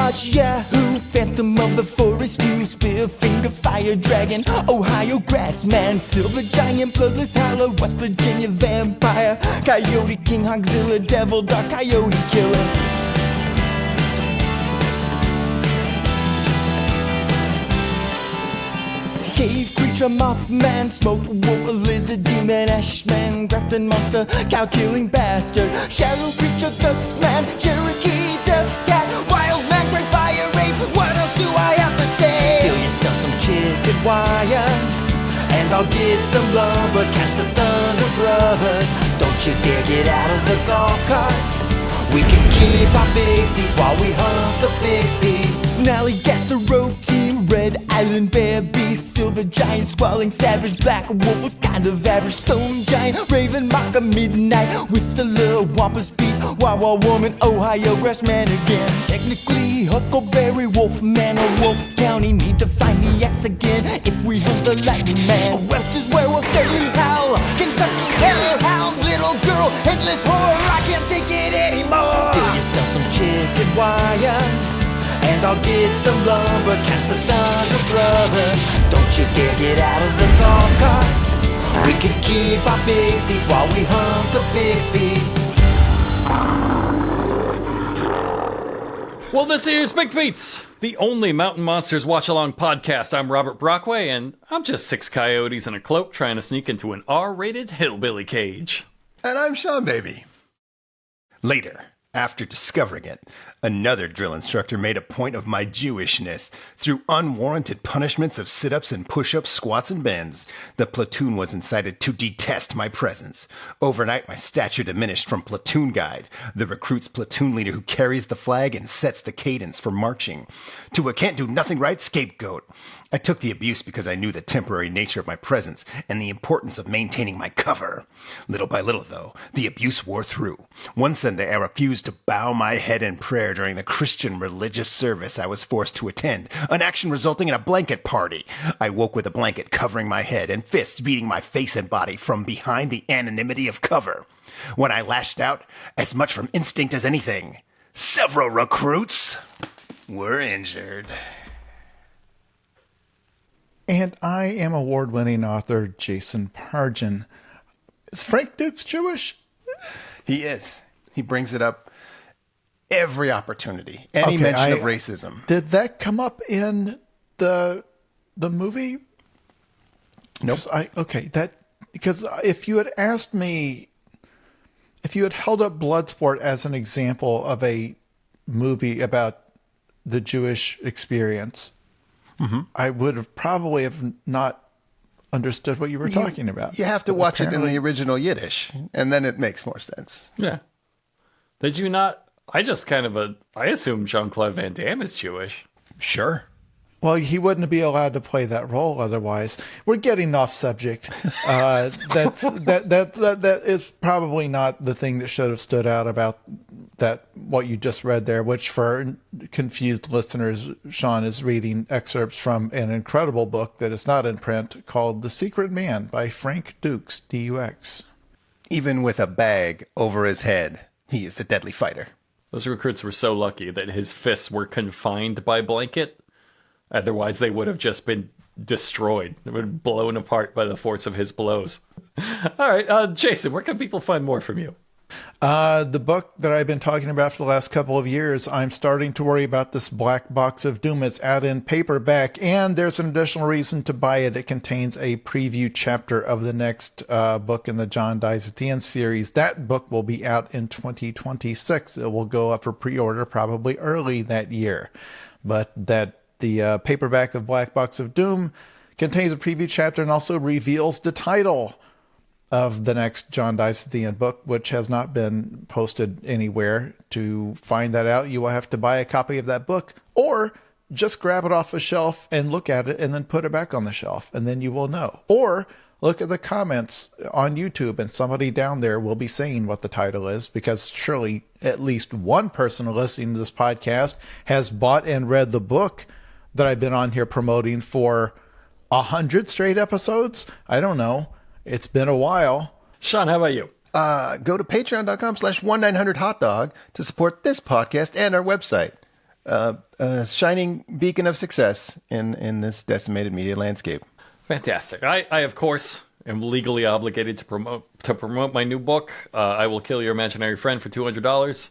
Dodge, Yahoo, Phantom of the Forest, you Spear, Finger, Fire Dragon, Ohio Grassman, Silver Giant, Bloodless Howler, West Virginia Vampire, Coyote King, Hogzilla, Devil, Dark Coyote Killer. Cave creature, Mothman, Smoke Wolf, Lizard, Demon, Ashman, Grafton Monster, Cow-killing Bastard, Shadow Creature, Dustman, Cherokee, Death Cat, Wild Man, Great Fire Rape. What else do I have to say? Steal yourself some chicken wire, and I'll get some lumber. Catch the Thunder Brothers. Don't you dare get out of the golf cart. We can keep our big seats while we hunt the big feet. Snarly Gastro Team, Red Island Bear Beast, Silver Giant, Squalling Savage, Black Wolf was kind of average, Stone Giant, Raven Mocker, Midnight Whistler, Wampus Beast, Wawa Woman, Ohio Grassman again. Technically Huckleberry Wolfman or Wolf County need to find the X again if we hunt the Lightning Man. Webster's Werewolf, Daily Howl, Kentucky Hellhound, Little Girl, Headless Horror, I can't take it anymore. Steal yourself some chicken wire, and I'll get some lumber. Catch the Thunder Brothers. Don't you dare get out of the golf cart. We can keep our big seats while we hunt the big feet. Well, this here's Big Feets, the only Mountain Monsters watch-along podcast. I'm Robert Brockway, and I'm just 6 coyotes in a cloak trying to sneak into an R-rated hillbilly cage. And I'm Sean Baby. Later, after discovering it, another drill instructor made a point of my Jewishness. Through unwarranted punishments of sit-ups and push-ups, squats, and bends, the platoon was incited to detest my presence. Overnight, my stature diminished from platoon guide, the recruit's platoon leader who carries the flag and sets the cadence for marching, to a can't-do-nothing-right scapegoat. I took the abuse because I knew the temporary nature of my presence and the importance of maintaining my cover. Little by little, though, the abuse wore through. One Sunday, I refused to bow my head in prayer during the Christian religious service I was forced to attend, an action resulting in a blanket party. I woke with a blanket covering my head and fists beating my face and body from behind the anonymity of cover. When I lashed out, as much from instinct as anything, several recruits were injured. And I am award-winning author Jason Pargin. Is Frank Dukes Jewish? He is. He brings it up every opportunity. Any mention of racism. Did that come up in the movie? Nope. Because if you had asked me, if you had held up Bloodsport as an example of a movie about the Jewish experience, I would have probably have not understood what you were talking about. You have to watch it in the original Yiddish, and then it makes more sense. Yeah. Did you not? I assume Jean-Claude Van Damme is Jewish. Sure. Well, he wouldn't be allowed to play that role otherwise. We're getting off subject. That is probably not the thing that should have stood out about that, what you just read there, which for confused listeners, Sean is reading excerpts from an incredible book that is not in print called The Secret Man by Frank Dukes, D-U-X. Even with a bag over his head, he is a deadly fighter. Those recruits were so lucky that his fists were confined by blanket. Otherwise, they would have just been destroyed. They would have been blown apart by the force of his blows. All right, Jason, where can people find more from you? The book that I've been talking about for the last couple of years, I'm starting to worry about this Black Box of Doom. It's out in paperback, and there's an additional reason to buy it. It contains a preview chapter of the next book in the John Dies at the End series. That book will be out in 2026. It will go up for pre-order probably early that year. But the paperback of Black Box of Doom contains a preview chapter and also reveals the title of the next John Dies at the End book, which has not been posted anywhere. To find that out, you will have to buy a copy of that book, or just grab it off a shelf and look at it and then put it back on the shelf, and then you will know. Or look at the comments on YouTube, and somebody down there will be saying what the title is, because surely at least one person listening to this podcast has bought and read the book that I've been on here promoting for 100 straight episodes. I don't know. It's been a while. Sean, how about you? Go to patreon.com/1900hotdog to support this podcast and our website. a shining beacon of success in this decimated media landscape. Fantastic. I of course am legally obligated to promote my new book. I Will Kill Your Imaginary Friend for $200.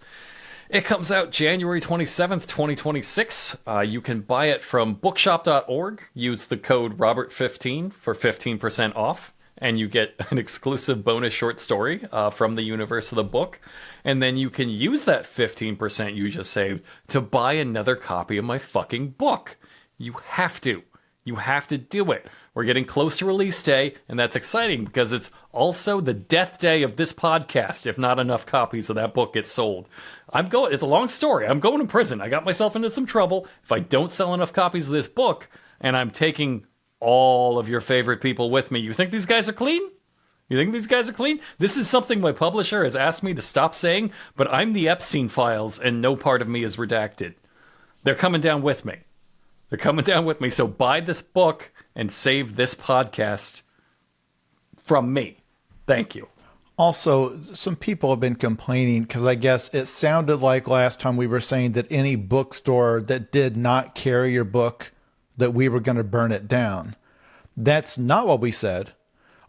It comes out January 27th, 2026. You can buy it from bookshop.org. Use the code Robert15 for 15% off, and you get an exclusive bonus short story from the universe of the book. And then you can use that 15% you just saved to buy another copy of my fucking book. You have to. You have to do it. We're getting close to release day, and that's exciting because it's also the death day of this podcast if not enough copies of that book get sold. It's a long story. I'm going to prison. I got myself into some trouble. If I don't sell enough copies of this book, and I'm taking all of your favorite people with me, you think these guys are clean? You think these guys are clean? This is something my publisher has asked me to stop saying, but I'm the Epstein files, and no part of me is redacted. They're coming down with me. They're coming down with me. So buy this book and save this podcast from me. Thank you. Also, some people have been complaining because I guess it sounded like last time we were saying that any bookstore that did not carry your book, that we were going to burn it down. That's not what we said.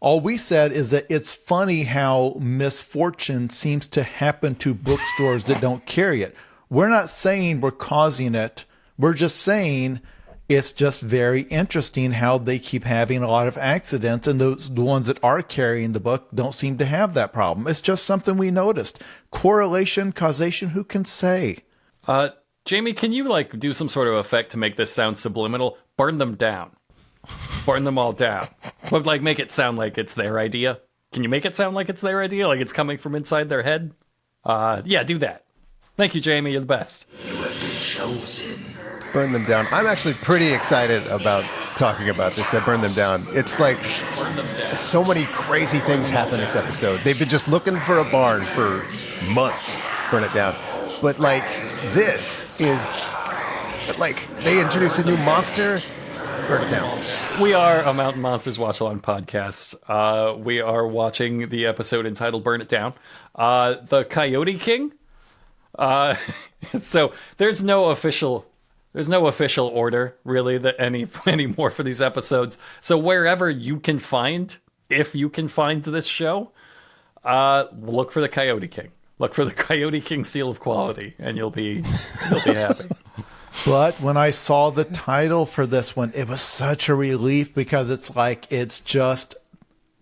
All we said is that it's funny how misfortune seems to happen to bookstores that don't carry it. We're not saying we're causing it. We're just saying it's just very interesting how they keep having a lot of accidents, and the ones that are carrying the book don't seem to have that problem. It's just something we noticed. Correlation, causation, who can say? Jamie, can you do some sort of effect to make this sound subliminal? Burn them down. Burn them all down. But make it sound like it's their idea. Can you make it sound like it's their idea? Like it's coming from inside their head? Yeah, do that. Thank you, Jamie. You're the best. You have been chosen. Burn them down. I'm actually pretty excited about talking about this. That Burn Them Down. It's like so many crazy things happen this episode. They've been just looking for a barn for months. Burn it down. But this is they introduce a new monster. Burn it down. We are a Mountain Monsters Watch Along podcast. We are watching the episode entitled Burn It Down. The Coyote King. So there's no official order really that anymore for these episodes. So wherever you can find, if you can find this show, look for the Coyote King. Look for the Coyote King seal of quality, and you'll be happy. But when I saw the title for this one, it was such a relief because it's just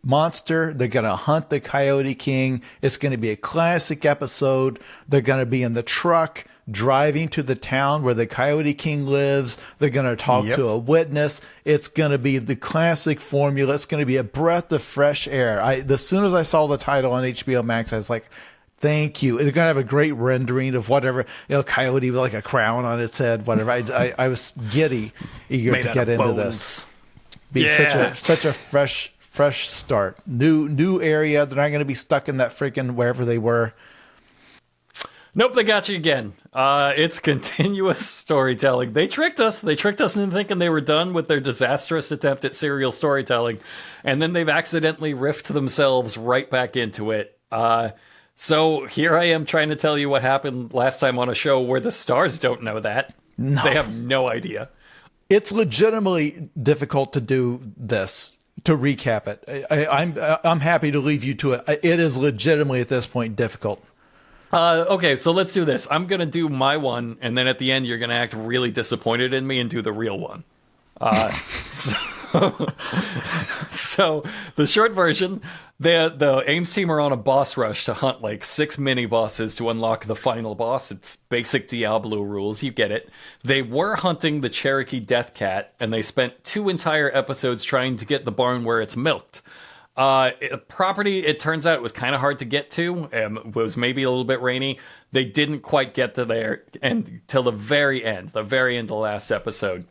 monster. They're going to hunt the Coyote King. It's going to be a classic episode. They're going to be in the truck driving to the town where the Coyote King lives. They're going to talk to a witness. It's going to be the classic formula. It's going to be a breath of fresh air. As soon as I saw the title on HBO Max, I was like, thank you. They're going to have a great rendering of whatever, coyote with a crown on its head, whatever. I was eager to get into this. Such a fresh start. New area. They're not going to be stuck in that freaking wherever they were. Nope, they got you again. It's continuous storytelling. They tricked us. They tricked us into thinking they were done with their disastrous attempt at serial storytelling, and then they've accidentally riffed themselves right back into it. So here I am trying to tell you what happened last time on a show where the stars don't know that. No. They have no idea. It's legitimately difficult to do this, to recap it. I'm happy to leave you to it. It is legitimately at this point difficult. Okay, so let's do this. I'm going to do my one, and then at the end you're going to act really disappointed in me and do the real one. So the short version, the Ames team are on a boss rush to hunt 6 mini bosses to unlock the final boss. It's basic Diablo rules, you get it. They were hunting the Cherokee Death Cat, and they spent 2 entire episodes trying to get the barn where it's milked. Property, it turns out it was kind of hard to get to. It was maybe a little bit rainy. They didn't quite get to there until the very end of the last episode.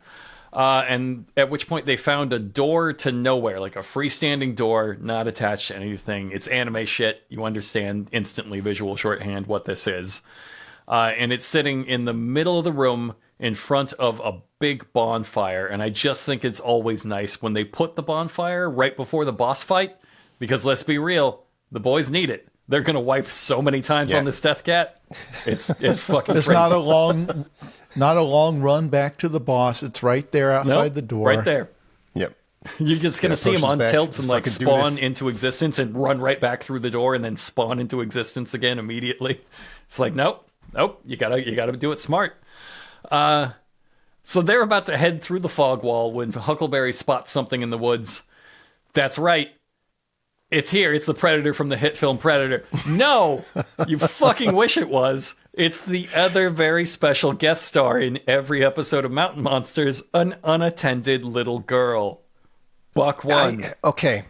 And at which point they found a door to nowhere, a freestanding door, not attached to anything. It's anime shit. You understand instantly, visual shorthand, what this is. And it's sitting in the middle of the room in front of a big bonfire. And I just think it's always nice when they put the bonfire right before the boss fight, because let's be real, the boys need it. They're going to wipe so many times on this death cat. It's fucking It's crazy. not a long Not a long run back to the boss. It's right there outside the door. Right there. Yep. You're just going to see him on back, tilts and like fucking do spawn this. into existence and run right back through the door and then spawn into existence again immediately. It's like, nope. You gotta do it smart. So they're about to head through the fog wall when Huckleberry spots something in the woods. That's right. It's here. It's the Predator from the hit film Predator. No! You fucking wish it was. It's the other very special guest star in every episode of Mountain Monsters, an unattended little girl. Buck one. Okay.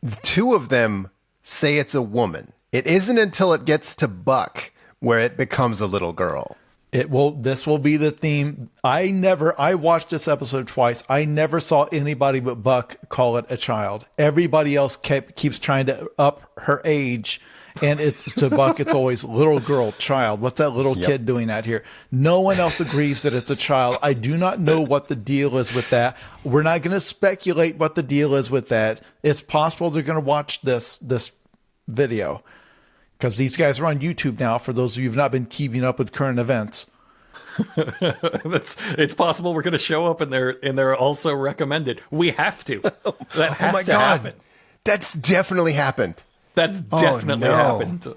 The two of them say it's a woman. It isn't until it gets to Buck where it becomes a little girl. This will be the theme. I watched this episode twice. I never saw anybody but Buck call it a child. Everybody else keeps trying to up her age. And to Buck, it's always little girl, child. What's that little kid doing out here? No one else agrees that it's a child. I do not know what the deal is with that. We're not going to speculate what the deal is with that. It's possible they're going to watch this video. Because these guys are on YouTube now, for those of you who've not been keeping up with current events. It's possible we're going to show up and they're also recommended. We have to. That has to happen. That's definitely happened. That's definitely happened.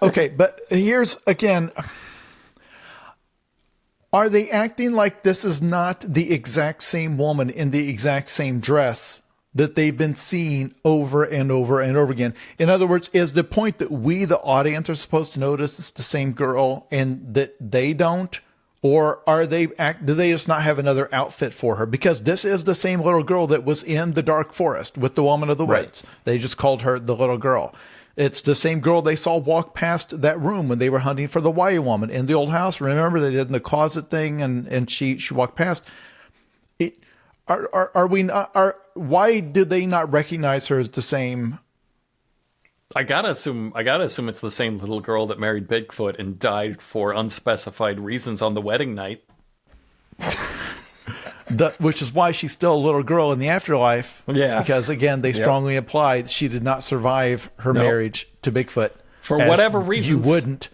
Okay, but here's, again, are they acting like this is not the exact same woman in the exact same dress that they've been seeing over and over and over again? In other words, is the point that we, the audience, are supposed to notice it's the same girl and that they don't? Or do they just not have another outfit for her? Because this is the same little girl that was in the dark forest with the woman of the woods. They just called her the little girl. It's the same girl they saw walk past that room when they were hunting for the Wye woman in the old house. Remember, they did the closet thing and she walked past. Why did they not recognize her as the same? I gotta assume it's the same little girl that married Bigfoot and died for unspecified reasons on the wedding night. Which is why she's still a little girl in the afterlife. Yeah. Because again, they strongly implied she did not survive her marriage to Bigfoot. For whatever reasons. You wouldn't.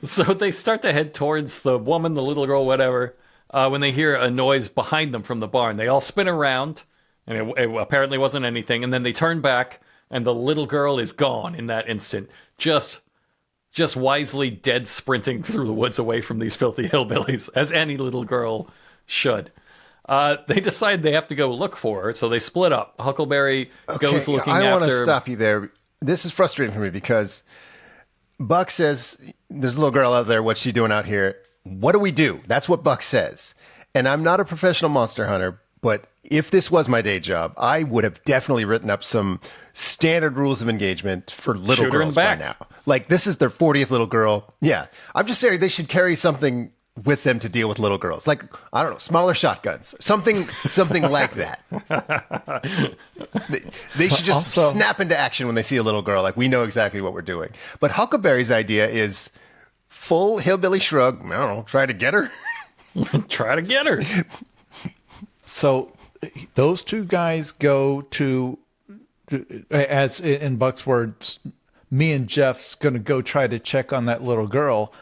So they start to head towards the woman, the little girl, whatever, when they hear a noise behind them from the barn. They all spin around, and it apparently wasn't anything, and then they turn back, and the little girl is gone in that instant. Just wisely dead sprinting through the woods away from these filthy hillbillies, as any little girl should. They decide they have to go look for her, so they split up. Huckleberry goes looking after... I want to stop you there. This is frustrating for me because Buck says, there's a little girl out there, what's she doing out here? What do we do? That's what Buck says. And I'm not a professional monster hunter, but if this was my day job, I would have definitely written up some standard rules of engagement for little girls by now. Like, this is their 40th little girl. Yeah. I'm just saying they should carry something with them to deal with little girls. Like, I don't know, smaller shotguns. Something like that. They should just snap into action when they see a little girl. Like, we know exactly what we're doing. But Huckleberry's idea is full hillbilly shrug. I don't know, try to get her. Try to get her. So those two guys go to, as in Buck's words, me and Jeff's going to go try to check on that little girl.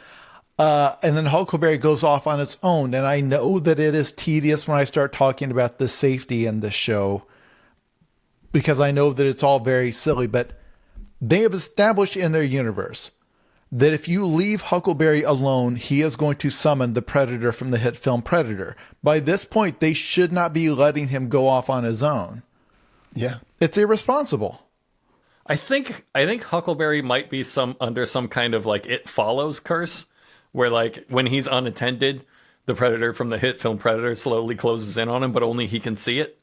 And then Huckleberry goes off on its own. And I know that it is tedious when I start talking about the safety in this show, because I know that it's all very silly, but they have established in their universe that if you leave Huckleberry alone, he is going to summon the Predator from the hit film Predator. By this point, they should not be letting him go off on his own. Yeah. It's irresponsible. I think Huckleberry might be under some kind of like It Follows curse, where like when he's unattended, the Predator from the hit film Predator slowly closes in on him, but only he can see it.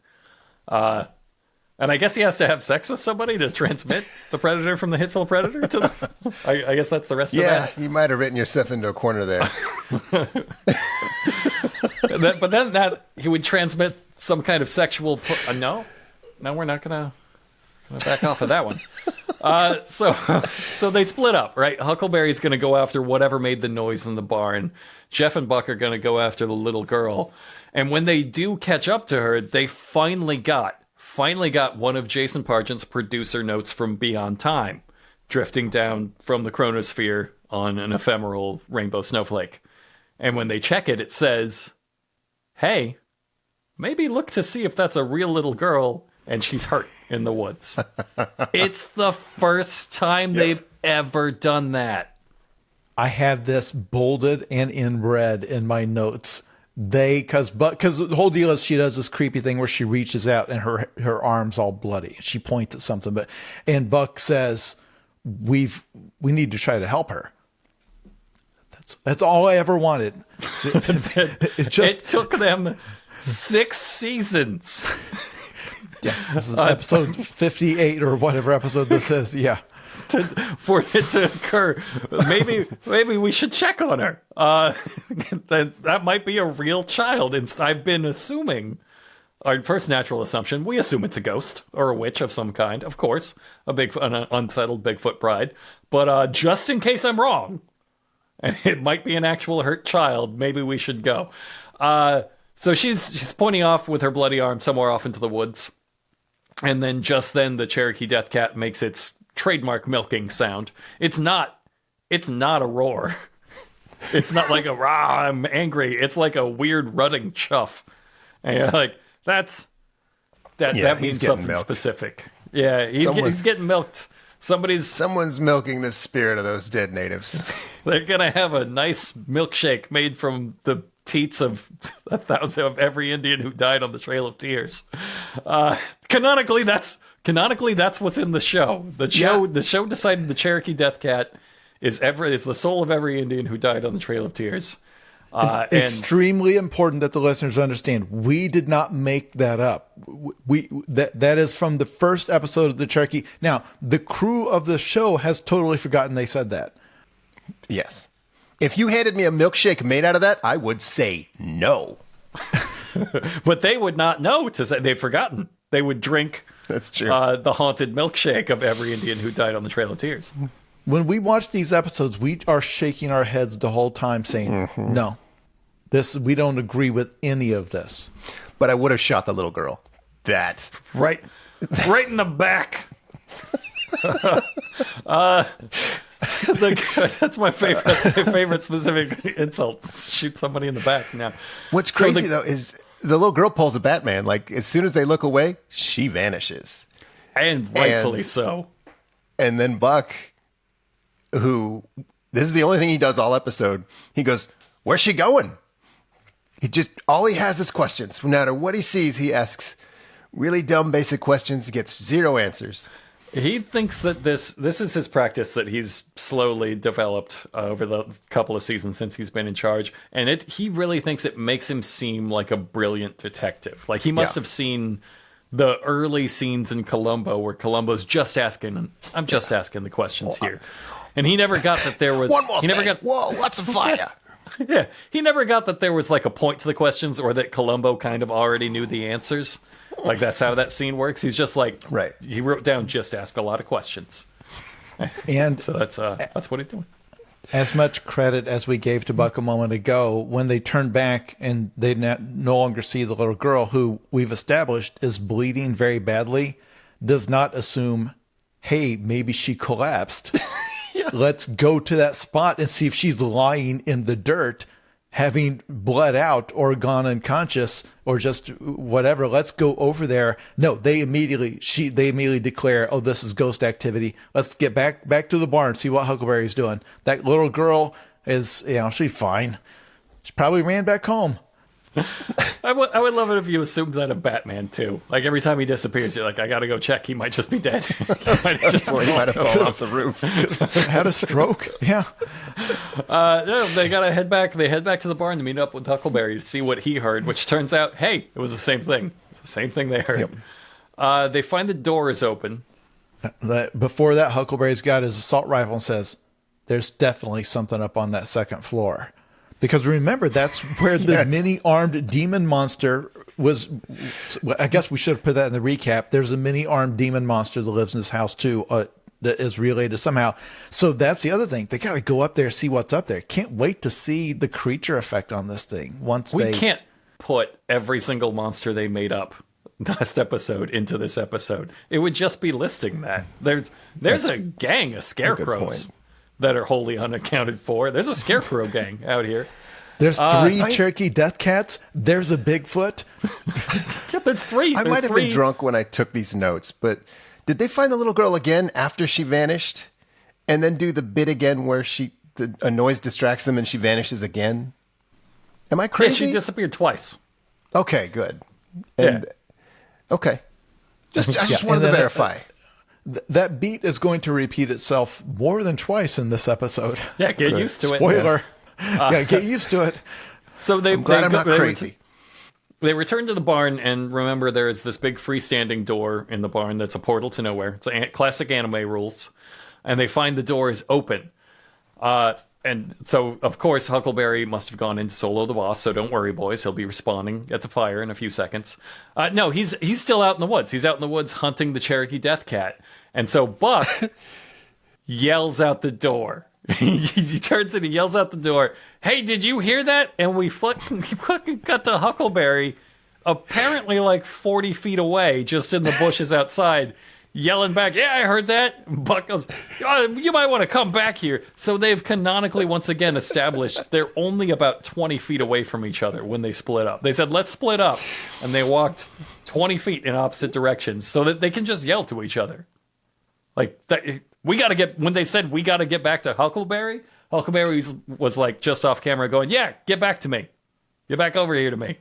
And I guess he has to have sex with somebody to transmit the Predator from the hit film Predator to them. I guess that's the rest of that. Yeah, you might have written yourself into a corner there. But then that he would transmit some kind of sexual... No, we're not going to back off of that one. So they split up, right? Huckleberry's going to go after whatever made the noise in the barn. Jeff and Buck are going to go after the little girl. And when they do catch up to her, they finally got one of Jason Pargent's producer notes from Beyond Time. drifting down from the chronosphere on an ephemeral rainbow snowflake. And when they check it, it says, hey, maybe look to see if that's a real little girl and she's hurt in the woods. It's the first time they've ever done that. I had this bolded and in red in my notes. Because the whole deal is she does this creepy thing where she reaches out and her arm's all bloody. She points at something, and Buck says, we need to try to help her. That's all I ever wanted. It took them 6 seasons. Yeah, this is episode 58 or whatever episode this is. Yeah. For it to occur. Maybe we should check on her. That might be a real child. I've been assuming, our first natural assumption, we assume it's a ghost or a witch of some kind, of course, an unsettled Bigfoot bride. But just in case I'm wrong, and it might be an actual hurt child, maybe we should go. So she's pointing off with her bloody arm somewhere off into the woods. And then just then the Cherokee Death Cat makes its trademark milking sound. It's not a roar. It's not like a rah, I'm angry. It's like a weird rutting chuff. And you're like, that means something milked. Specific. Yeah, he's getting milked. Someone's milking the spirit of those dead natives. They're gonna have a nice milkshake made from the teats of 1,000 of every Indian who died on the Trail of Tears. Canonically, that's what's in the show. The show decided the Cherokee Death Cat is the soul of every Indian who died on the Trail of Tears. Extremely important that the listeners understand. We did not make that up. That is from the first episode of the Cherokee. Now, the crew of the show has totally forgotten they said that. Yes. If you handed me a milkshake made out of that, I would say no. But they would not know to say they've forgotten. They would drink That's true. The haunted milkshake of every Indian who died on the Trail of Tears. When we watch these episodes, we are shaking our heads the whole time saying, no, we don't agree with any of this. But I would have shot the little girl. That. Right in the back. That's my favorite. That's my favorite specific insult. Shoot somebody in the back. Now, what's crazy though is the little girl pulls a Batman. Like as soon as they look away, she vanishes, and rightfully so. And then Buck, who this is the only thing he does all episode. He goes, "Where's she going?" All he has is questions. No matter what he sees, he asks really dumb, basic questions. He gets 0 answers. He thinks that this is his practice that he's slowly developed over the couple of seasons since he's been in charge. And he really thinks it makes him seem like a brilliant detective. Like he must have seen the early scenes in Columbo where Columbo's I'm just asking the questions here. And he never got that there was... One more thing. Whoa, what's a fire? Yeah, he never got that there was like a point to the questions or that Columbo kind of already knew the answers. Like that's how that scene works. He's just like, right. He wrote down, just ask a lot of questions. And so that's what he's doing. As much credit as we gave to Buck a moment ago, when they turn back and they no longer see the little girl who we've established is bleeding very badly, does not assume, hey, maybe she collapsed. Let's go to that spot and see if she's lying in the dirt, having bled out or gone unconscious or just whatever. Let's go over there. No, they immediately declare, oh, this is ghost activity. Let's get back to the barn, see what Huckleberry's doing. That little girl is, she's fine. She probably ran back home. I would love it if you assumed that of Batman too. Like every time he disappears, you're like, I gotta go check. He might just be dead. He might have fallen off the roof. Had a stroke. Yeah. No, they gotta head back. They head back to the barn to meet up with Huckleberry to see what he heard. Which turns out, hey, it was the same thing. It's the same thing they heard. Yep. They find the door is open. Before that, Huckleberry's got his assault rifle and says, "There's definitely something up on that second floor." Because remember, that's where the mini-armed demon monster was. I guess we should have put that in the recap. There's a mini-armed demon monster that lives in this house, too, that is related somehow. So that's the other thing. They got to go up there, see what's up there. Can't wait to see the creature effect on this thing. We can't put every single monster they made up last episode into this episode, it would just be listing that. There's a gang of scarecrows that are wholly unaccounted for. There's a scarecrow gang out here. There's 3 Cherokee death cats. There's a Bigfoot. Yeah, there's 3. I might have been drunk when I took these notes, but did they find the little girl again after she vanished? And then do the bit again where a noise distracts them and she vanishes again? Am I crazy? Yeah, she disappeared twice. Okay, good. And, okay. I just wanted to verify. That beat is going to repeat itself more than twice in this episode. Yeah, get used to it. Spoiler. Yeah, get used to it. So I'm glad I'm not crazy. They return to the barn, and remember, there is this big freestanding door in the barn that's a portal to nowhere. It's classic anime rules. And they find the door is open. And so, of course, Huckleberry must have gone in to solo the boss, so don't worry, boys. He'll be respawning at the fire in a few seconds. No, he's still out in the woods. He's out in the woods hunting the Cherokee Death Cat. And so Buck yells out the door. He turns and he yells out the door, "Hey, did you hear that?" And we fucking cut to Huckleberry, apparently like 40 feet away, just in the bushes outside, yelling back, "Yeah, I heard that." Buck goes, "Oh, you might want to come back here." So they've canonically once again established they're only about 20 feet away from each other when they split up. They said, "Let's split up." And they walked 20 feet in opposite directions so that they can just yell to each other. Like, when they said, "We got to get back to Huckleberry," Huckleberry was like just off camera going, "Yeah, get back to me. Get back over here to me."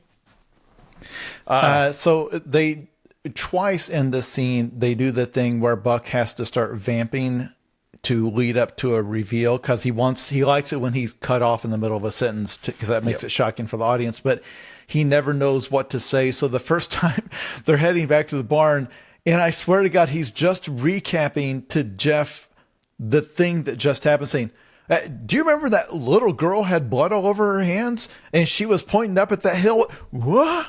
So they... Twice in the scene, they do the thing where Buck has to start vamping to lead up to a reveal because he likes it when he's cut off in the middle of a sentence because that makes it shocking for the audience, but he never knows what to say. So the first time they're heading back to the barn, and I swear to God, he's just recapping to Jeff the thing that just happened, saying, "Do you remember that little girl had blood all over her hands and she was pointing up at that hill?" What?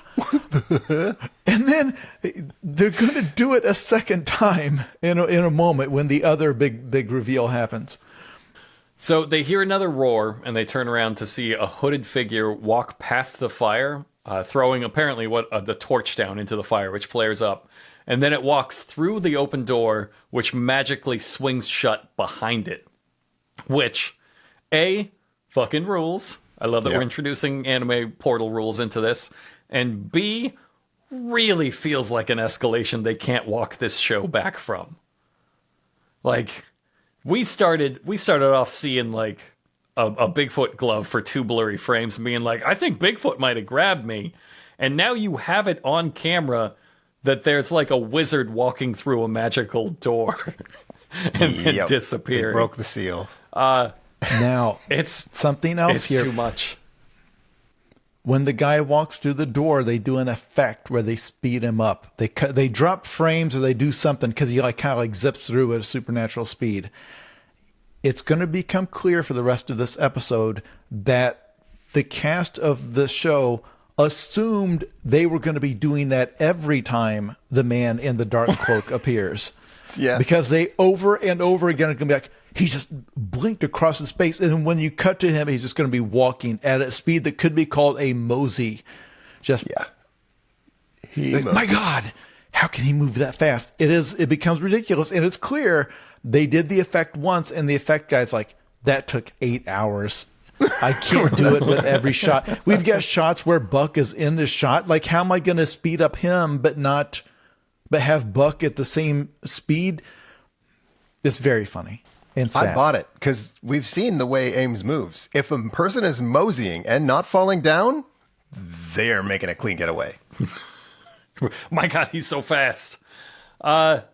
And then they're going to do it a second time in a moment when the other big reveal happens. So they hear another roar and they turn around to see a hooded figure walk past the fire, throwing apparently the torch down into the fire, which flares up. And then it walks through the open door, which magically swings shut behind it. Which, A, fucking rules. I love that we're introducing anime portal rules into this. And B, really feels like an escalation they can't walk this show back from. Like, we started off seeing like a Bigfoot glove for 2 blurry frames and being like, I think Bigfoot might have grabbed me. And now you have it on camera that there's like a wizard walking through a magical door and then disappearing. They broke the seal. Now, it's something else it's here. Too much. When the guy walks through the door, they do an effect where they speed him up. They drop frames or they do something because he kind of zips through at a supernatural speed. It's going to become clear for the rest of this episode that the cast of the show assumed they were going to be doing that every time the man in the dark cloak appears. Yeah. Because they over and over again are going to be like, he just blinked across the space. And when you cut to him, he's just going to be walking at a speed that could be called a mosey. My God, how can he move that fast? It becomes ridiculous. And it's clear they did the effect once. And the effect guy's like, that took 8 hours. I can't do it with every shot. We've got shots where Buck is in the shot. Like, how am I going to speed up him, but have Buck at the same speed? It's very funny. And sad. I bought it because we've seen the way Ames moves. If a person is moseying and not falling down, they're making a clean getaway. My God, he's so fast. I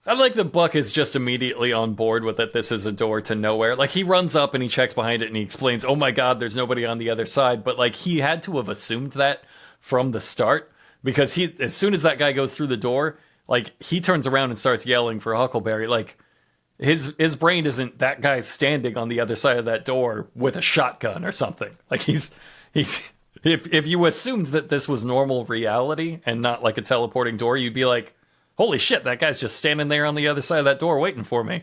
like that Buck is just immediately on board with that this is a door to nowhere. Like, he runs up and he checks behind it and he explains, "Oh my God, there's nobody on the other side." But like, he had to have assumed that from the start because as soon as that guy goes through the door, like, he turns around and starts yelling for Huckleberry. Like, his brain isn't that guy standing on the other side of that door with a shotgun or something. Like, he's if you assumed that this was normal reality and not like a teleporting door, you'd be like, holy shit, that guy's just standing there on the other side of that door waiting for me.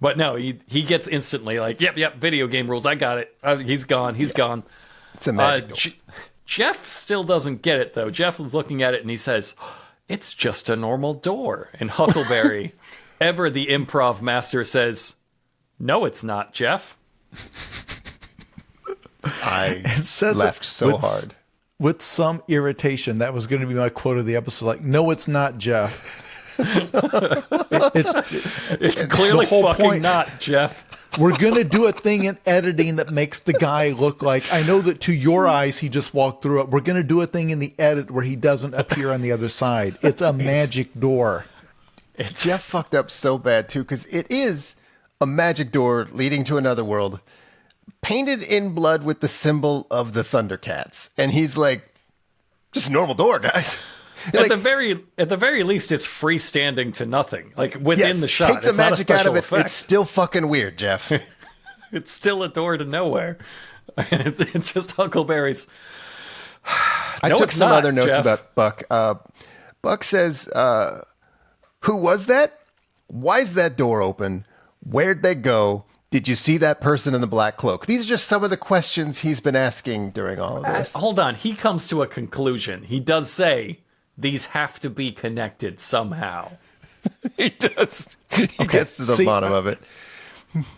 But no, he gets instantly like, yep, video game rules, I got it. He's gone. It's a magic door. Jeff still doesn't get it, though. Jeff is looking at it and he says, it's just a normal door. And Huckleberry, ever the improv master, says, no, it's not, Jeff. I says laughed it so hard. With some irritation. That was going to be my quote of the episode. Like, no, it's not, Jeff. It's clearly fucking point. not, Jeff. We're going to do a thing in editing that makes the guy look like, I know that to your eyes, he just walked through it. We're going to do a thing in the edit where he doesn't appear on the other side. It's a magic door. Jeff fucked up so bad, too, because it is a magic door leading to another world, painted in blood with the symbol of the Thundercats. And he's like, just a normal door, guys. At the very least, it's freestanding to nothing. Like within the shot. Take the it's not a magic out of special it. effect. It's still fucking weird, Jeff. It's still a door to nowhere. It's just Huckleberry's. I took some other notes about Buck. Buck says, who was that? Why's that door open? Where'd they go? Did you see that person in the black cloak? These are just some of the questions he's been asking during all of this. Hold on. He comes to a conclusion. He does say these have to be connected somehow. He does. He gets to the bottom of it.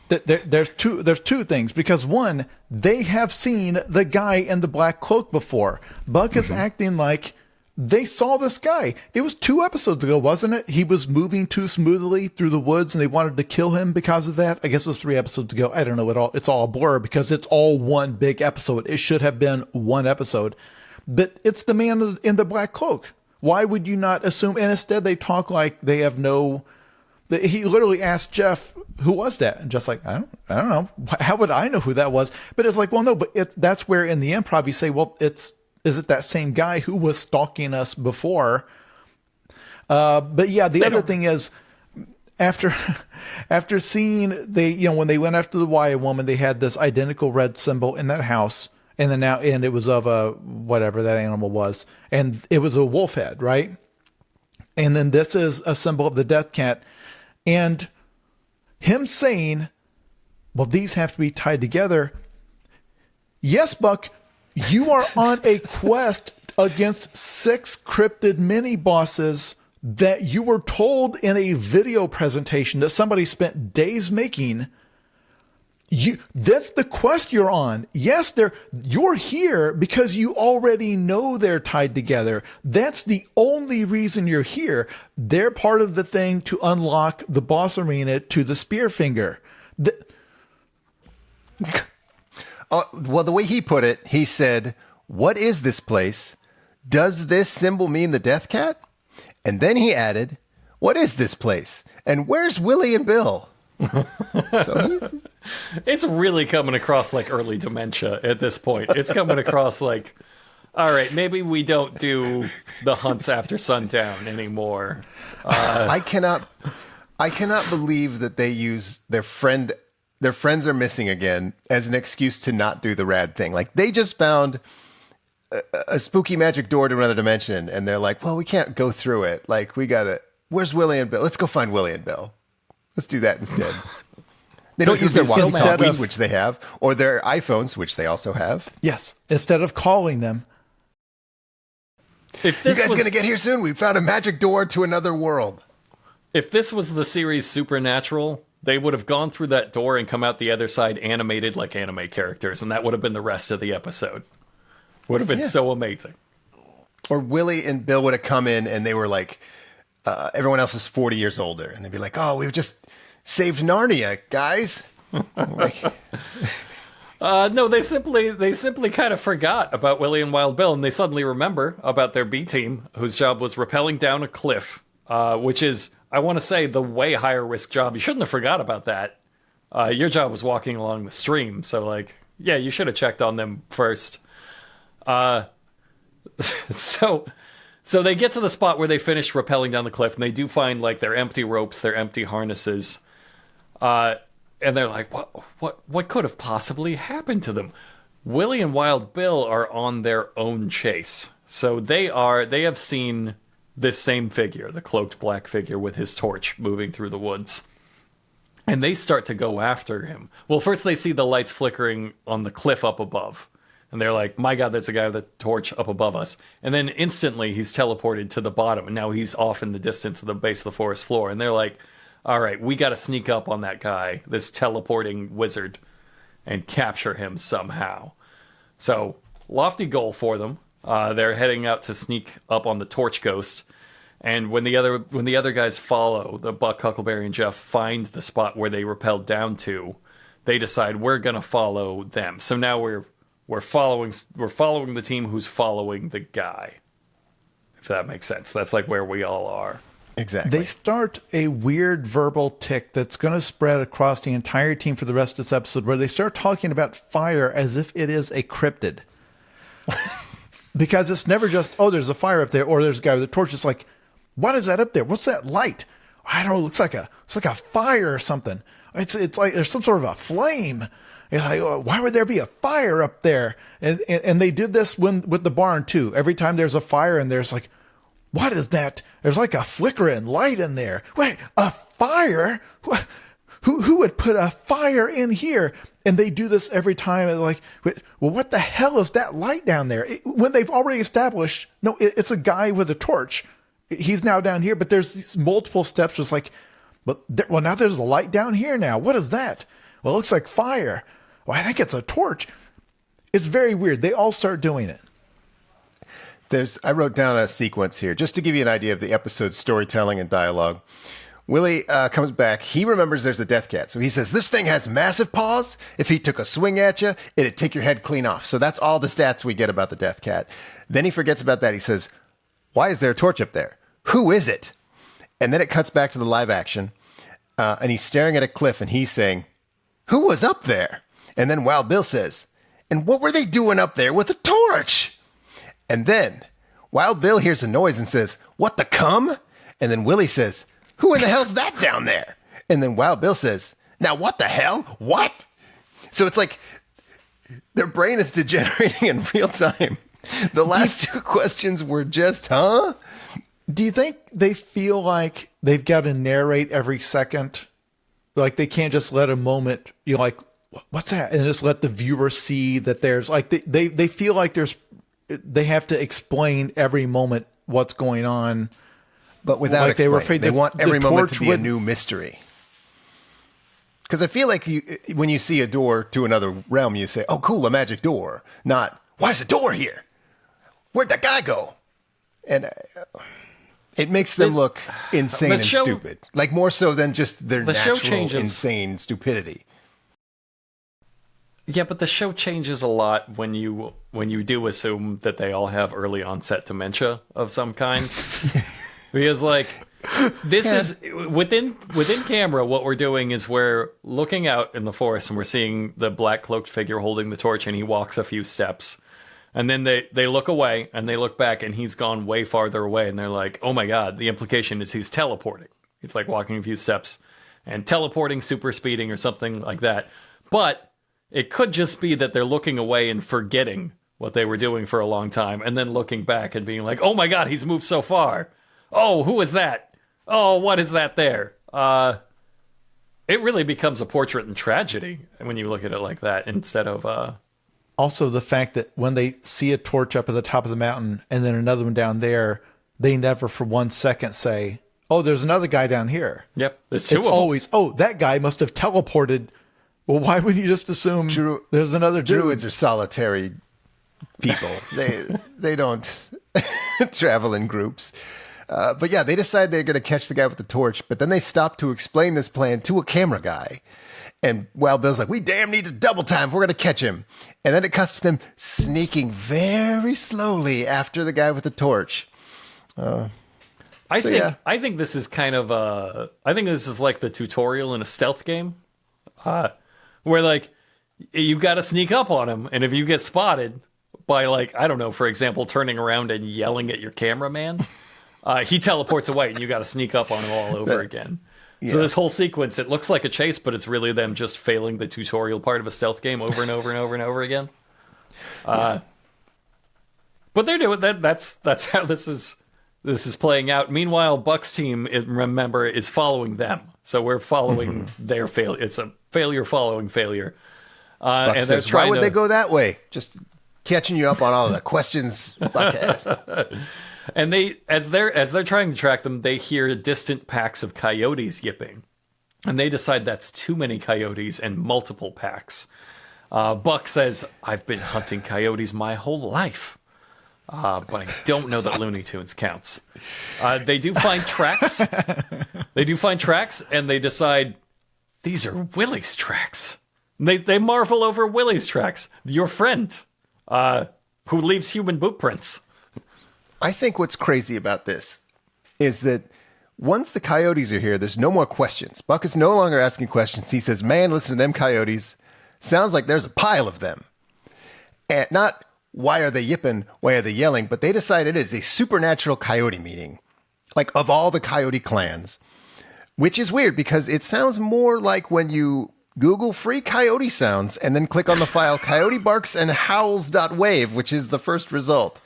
There's two things, because one, they have seen the guy in the black cloak before. Buck is acting like they saw this guy. It was 2 episodes ago, wasn't it? He was moving too smoothly through the woods and they wanted to kill him because of that. I guess it was 3 episodes ago. I don't know at all. It's all a blur because it's all one big episode. It should have been 1 episode, but it's the man in the black cloak. Why would you not assume? And instead they talk like they have no. He literally asked Jeff, who was that? And just like, I don't know. How would I know who that was? But it's like, well, no, but that's where in the improv you say, well, is it that same guy who was stalking us before? But yeah, the other thing is after seeing when they went after the Wyatt woman, they had this identical red symbol in that house. And then and it was of a, whatever that animal was. And it was a wolf head, right? And then this is a symbol of the death cat. And him saying, well, these have to be tied together. Yes, Buck, you are on a quest against 6 cryptid mini bosses that you were told in a video presentation that somebody spent days making. That's the quest you're on. Yes, you're here because you already know they're tied together. That's the only reason you're here. They're part of the thing to unlock the boss arena to the spear finger. Well, the way he put it, he said, what is this place? Does this symbol mean the death cat? And then he added, what is this place? And where's Willie and Bill? It's really coming across like early dementia at this point. It's coming across like, all right, maybe we don't do the hunts after sundown anymore. I cannot believe that they use their friends are missing again as an excuse to not do the rad thing. Like they just found a spooky magic door to another dimension and they're like, well, we can't go through it. Like where's Willie and Bill? Let's go find Willie and Bill. Let's do that instead. They don't use their walkie-talkies, which they have, or their iPhones, which they also have. Yes, instead of calling them. You guys going to get here soon? We found a magic door to another world. If this was the series Supernatural, they would have gone through that door and come out the other side animated like anime characters, and that would have been the rest of the episode. Would have been so amazing. Or Willie and Bill would have come in and they were like, everyone else is 40 years older. And they'd be like, oh, we've just saved Narnia, guys. No, they simply kind of forgot about Willie and Wild Bill, and they suddenly remember about their B team, whose job was rappelling down a cliff, which is, I want to say, the way higher risk job. You shouldn't have forgot about that. Your job was walking along the stream, so like, yeah, you should have checked on them first. So they get to the spot where they finish rappelling down the cliff, and they do find like their empty ropes, their empty harnesses, and they're like, what could have possibly happened to them? Willie and Wild Bill are on their own chase, so they have seen this same figure, the cloaked black figure with his torch moving through the woods, and they start to go after him. Well, first they see the lights flickering on the cliff up above, And they're like, my God, there's a guy with a torch up above us. And then instantly he's teleported to the bottom, and now he's off in the distance of the base of the forest floor. And they're like, all right, we got to sneak up on that guy, this teleporting wizard, and capture him somehow. So, lofty goal for them. They're heading out to sneak up on the torch ghost. And when the other guys follow, the Buck, Huckleberry, and Jeff find the spot where they rappelled down to, they decide we're going to follow them. So now we're following the team who's following the guy. If that makes sense. That's like where we all are. Exactly. They start a weird verbal tick that's going to spread across the entire team for the rest of this episode, where they start talking about fire as if it is a cryptid. Because it's never just, oh, there's a fire up there, or there's a guy with a torch. It's like, what is that up there? What's that light? I don't know. It's like a fire or something. It's like there's some sort of a flame. It's like, oh, why would there be a fire up there? And they did this with the barn too. Every time there's a fire and there's like, what is that? There's like a flickering light in there. Wait, a fire? Who would put a fire in here? And they do this every time. And they're like, well, what the hell is that light down there? When they've already established, no, it's a guy with a torch. He's now down here, but there's these multiple steps. It's like, well, now there's a light down here now. What is that? Well, it looks like fire. Well, I think it's a torch. It's very weird. They all start doing it. I wrote down a sequence here just to give you an idea of the episode's storytelling and dialogue. Willie comes back. He remembers there's a death cat. So he says, this thing has massive paws. If he took a swing at you, it'd take your head clean off. So that's all the stats we get about the death cat. Then he forgets about that. He says, why is there a torch up there? Who is it? And then it cuts back to the live action. And he's staring at a cliff and he's saying, who was up there? And then Wild Bill says, and what were they doing up there with a torch? And then Wild Bill hears a noise and says, what the cum? And then Willie says, who in the hell's that down there? And then Wild Bill says, now what the hell? What? So it's like their brain is degenerating in real time. The last two questions were just, huh? Do you think they feel like they've got to narrate every second? Like they can't just let a moment, you're like, what's that? And just let the viewer see that there's like, they feel like they have to explain every moment what's going on. But without like explaining. They want every moment to be a new mystery. Because I feel like when you see a door to another realm, you say, oh, cool, a magic door. Not, why is a door here? Where'd that guy go? And it makes them look insane and stupid. Like more so than just their natural insane stupidity. Yeah, but the show changes a lot when you do assume that they all have early onset dementia of some kind. Because like this is within camera, what we're doing is we're looking out in the forest and we're seeing the black cloaked figure holding the torch, and he walks a few steps. And then they look away and they look back and he's gone way farther away, and they're like, oh my God, the implication is he's teleporting. He's like walking a few steps and teleporting, super speeding or something like that. But it could just be that they're looking away and forgetting what they were doing for a long time, and then looking back and being like, oh my God, he's moved so far. Oh, who is that? Oh, what is that there? It really becomes a portrait in tragedy when you look at it like that instead of... Also, the fact that when they see a torch up at the top of the mountain and then another one down there, they never for 1 second say, oh, there's another guy down here. Yep, there's two of them. It's always, oh, that guy must have teleported. Well, why would you just assume there's another dude? Druids are solitary people. They don't travel in groups. But yeah, they decide they're going to catch the guy with the torch, but then they stop to explain this plan to a camera guy. And Wild Bill's like, we damn need to double time if we're going to catch him. And then it cuts to them sneaking very slowly after the guy with the torch. I think this is kind of I think this is like the tutorial in a stealth game, where like you got to sneak up on him, and if you get spotted by like, I don't know, for example, turning around and yelling at your cameraman, he teleports away, and you got to sneak up on him all over again. Yeah. So this whole sequence, it looks like a chase, but it's really them just failing the tutorial part of a stealth game over and over and over and over again. But they're doing that. That's how this is playing out. Meanwhile, Buck's team, remember, is following them. So we're following their failure. It's a failure following failure. Buck and says, why would they go that way? Just catching you up on all the questions, Buckhead. And they, as they're trying to track them, they hear distant packs of coyotes yipping, and they decide that's too many coyotes and multiple packs. Buck says, "I've been hunting coyotes my whole life, but I don't know that Looney Tunes counts." They do find tracks. And they decide these are Willie's tracks. And they marvel over Willie's tracks, your friend, who leaves human boot prints. I think what's crazy about this is that once the coyotes are here, there's no more questions. Buck is no longer asking questions. He says, "Man, listen to them coyotes. Sounds like there's a pile of them." And not, why are they yipping? Why are they yelling? But they decide it is a supernatural coyote meeting, like of all the coyote clans, which is weird because it sounds more like when you Google free coyote sounds and then click on the file coyote barks and howls.wave, which is the first result.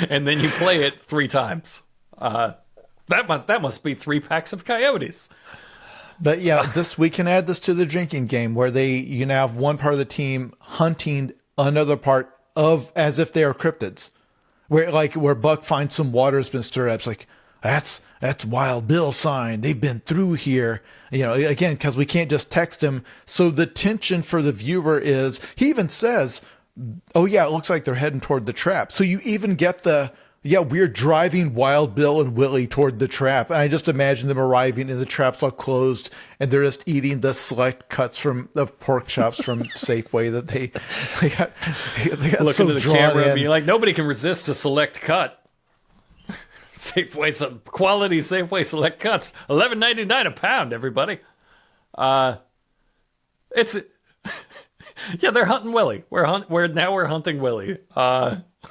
And then you play it 3 times. That must be 3 packs of coyotes. But yeah, we can add this to the drinking game where you now have one part of the team hunting another part of as if they are cryptids. Where Buck finds some water has been stirred up. It's like, that's Wild Bill's sign. They've been through here. Again, because we can't just text him. So the tension for the viewer is, he even says, "Oh yeah, it looks like they're heading toward the trap." So you even get we're driving Wild Bill and Willie toward the trap. And I just imagine them arriving and the trap's all closed and they're just eating the select cuts of pork chops from Safeway that they got Look so into the drawn camera and in. be like, nobody can resist a select cut. Safeway, some quality Safeway select cuts. $11.99 a pound, everybody. It's... Yeah, they're hunting Willie. We're hunting Willie.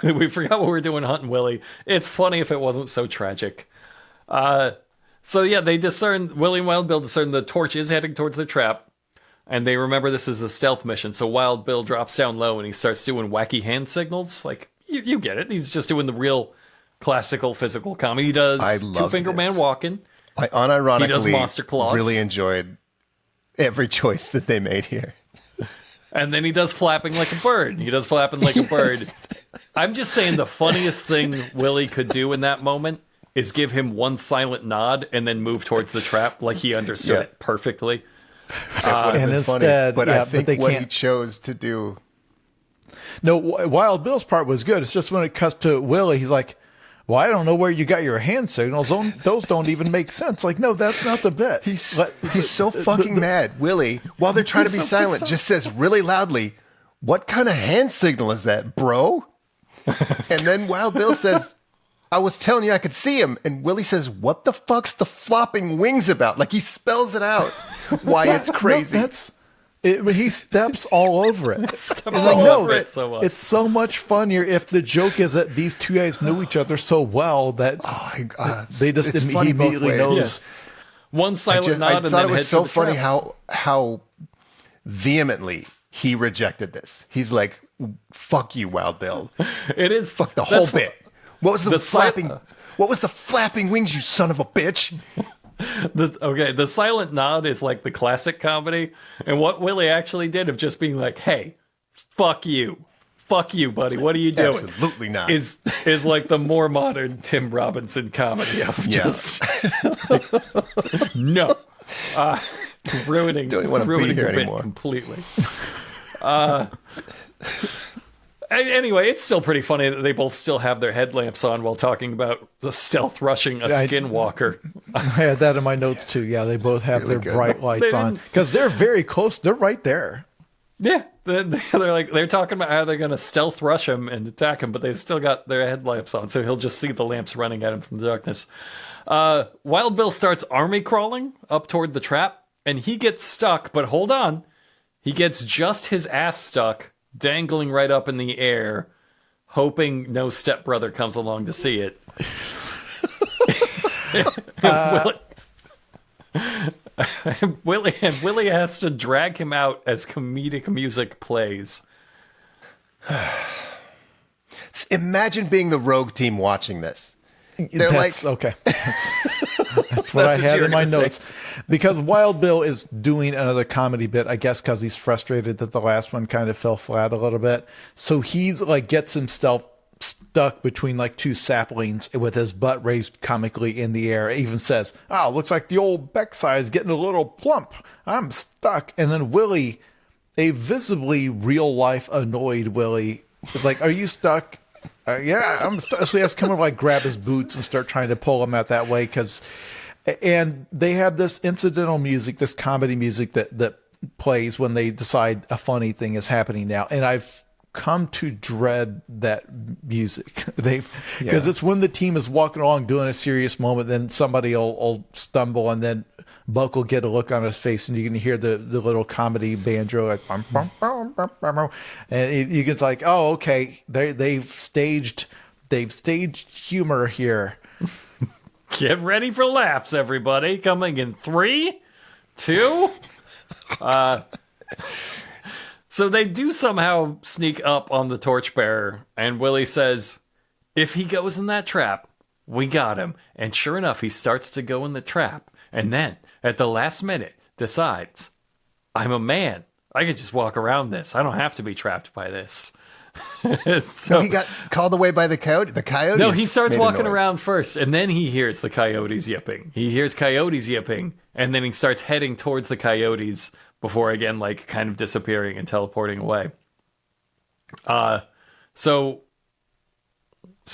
We forgot what we were doing hunting Willie. It's funny if it wasn't so tragic. So yeah, Willie and Wild Bill discern the torch is heading towards the trap, and they remember this is a stealth mission. So Wild Bill drops down low and he starts doing wacky hand signals. Like, you get it. He's just doing the real classical physical comedy. He does two-finger man walking. I unironically he does monster claws. Really enjoyed every choice that they made here. And then he does flapping like a bird. I'm just saying the funniest thing Willie could do in that moment is give him one silent nod and then move towards the trap like he understood it perfectly. And instead, funny, but I think they what can't. he chose to do. No, Wild Bill's part was good. It's just when it cuts to Willie, he's like, "Well, I don't know where you got your hand signals. Those don't even make sense." Like, no, that's not the bit. He's so fucking mad. Willie, while they're trying to be silent, just says really loudly, "What kind of hand signal is that, bro?" And then Wild Bill says, "I was telling you I could see him." And Willie says, "What the fuck's the flopping wings about?" Like, he spells it out why it's crazy. No, he steps all over it. It's it's so much funnier if the joke is that these two guys knew each other so well that he immediately knows. Yeah. One silent nod. I thought it was so funny how vehemently he rejected this. He's like, "Fuck you, Wild Bill." It is. Fuck the whole bit. What was the flapping? What was the flapping wings, you son of a bitch? The silent nod is like the classic comedy, and what Willie actually did of just being like, "Hey, fuck you, buddy, what are you doing?" Absolutely not. Is like the more modern Tim Robinson comedy of just no, ruining Don't want to be here the bit anymore completely. Anyway, it's still pretty funny that they both still have their headlamps on while talking about the stealth rushing a skinwalker. I had that in my notes too. Yeah, they both have Really their good. bright lights on because they're very close. They're right there. Yeah, they're talking about how they're going to stealth rush him and attack him, but they've still got their headlamps on, so he'll just see the lamps running at him from the darkness. Wild Bill starts army crawling up toward the trap, and he gets stuck, but hold on. He gets just his ass stuck, dangling right up in the air, hoping no stepbrother comes along to see it. Willie has to drag him out as comedic music plays. Imagine being the rogue team watching this. They're That's like, okay. That's what I what had you were in my gonna notes. Because Wild Bill is doing another comedy bit, I guess because he's frustrated that the last one kind of fell flat a little bit. So he's like gets himself stuck between like two saplings with his butt raised comically in the air. It even says, "Oh, looks like the old backside is getting a little plump. I'm stuck." And then Willie, a visibly real life annoyed Willie, is like, "Are you stuck?" Yeah, I'm stuck. So he has to come and like grab his boots and start trying to pull him out that way. And they have this incidental music, this comedy music that plays when they decide a funny thing is happening now. And I've come to dread that music. Because it's when the team is walking along doing a serious moment, then somebody will stumble, and then Buck will get a look on his face, and you can hear the little comedy banjo like bum, bum, bum, bum, bum, bum. And you can like, oh, okay, they've staged humor here. Get ready for laughs, everybody. Coming in 3, 2. So they do somehow sneak up on the torchbearer, and Willie says, if he goes in that trap, we got him. And sure enough, he starts to go in the trap. And then, at the last minute, decides, I'm a man. I could just walk around this. I don't have to be trapped by this. So he got called away by the coyote. The coyote. No, he starts walking around first, and then he hears the coyotes yipping. He hears coyotes yipping, and then he starts heading towards the coyotes before again, like, kind of disappearing and teleporting away. So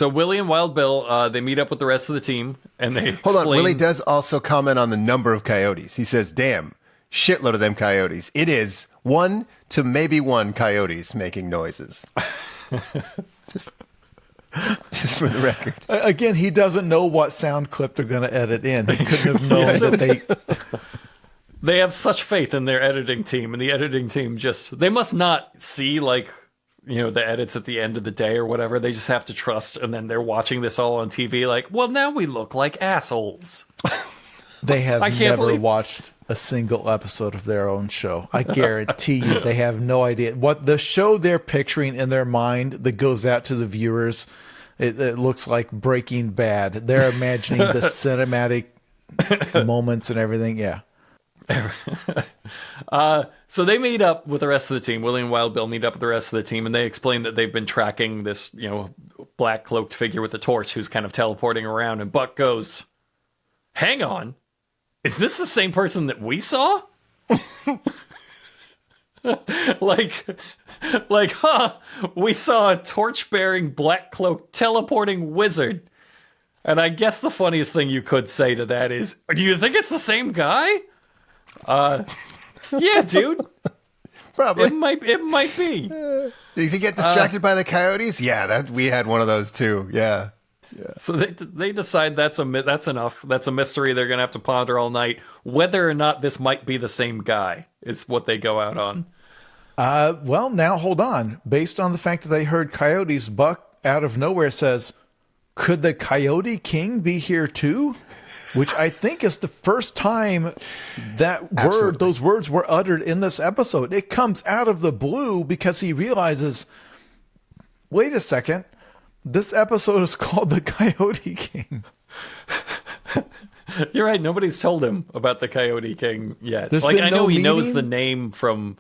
Willie and Wild Bill, they meet up with the rest of the team, and they Hold on. Willie does also comment on the number of coyotes. He says, damn, shitload of them coyotes. It is 1 to maybe 1 coyotes making noises. just for the record. Again, he doesn't know what sound clip they're going to edit in. He couldn't have known that they... They have such faith in their editing team, and the editing team they must not see, like, you know, the edits at the end of the day or whatever. They just have to trust, and then they're watching this all on TV like, well, now we look like assholes. They have never watched a single episode of their own show. I guarantee you they have no idea. What the show they're picturing in their mind that goes out to the viewers, it looks like Breaking Bad. They're imagining the cinematic moments and everything, yeah. So they meet up with the rest of the team. Willie and Wild Bill meet up with the rest of the team, and they explain that they've been tracking this, you know, black cloaked figure with the torch who's kind of teleporting around. And Buck goes, "Hang on, is this the same person that we saw?" We saw a torch-bearing black cloaked teleporting wizard. And I guess the funniest thing you could say to that is, do you think it's the same guy? Yeah, dude. Probably. It might be. Did you get distracted by the coyotes? Yeah, we had one of those too. Yeah. So they decide that's enough. That's a mystery they're going to have to ponder all night. Whether or not this might be the same guy is what they go out on. Well, now hold on. Based on the fact that they heard coyotes, Buck out of nowhere says, could the Coyote King be here too? Which I think is the first time those words were uttered in this episode. It comes out of the blue because he realizes, wait a second, this episode is called The Coyote King. You're right. Nobody's told him about the Coyote King yet. I know he knows the name from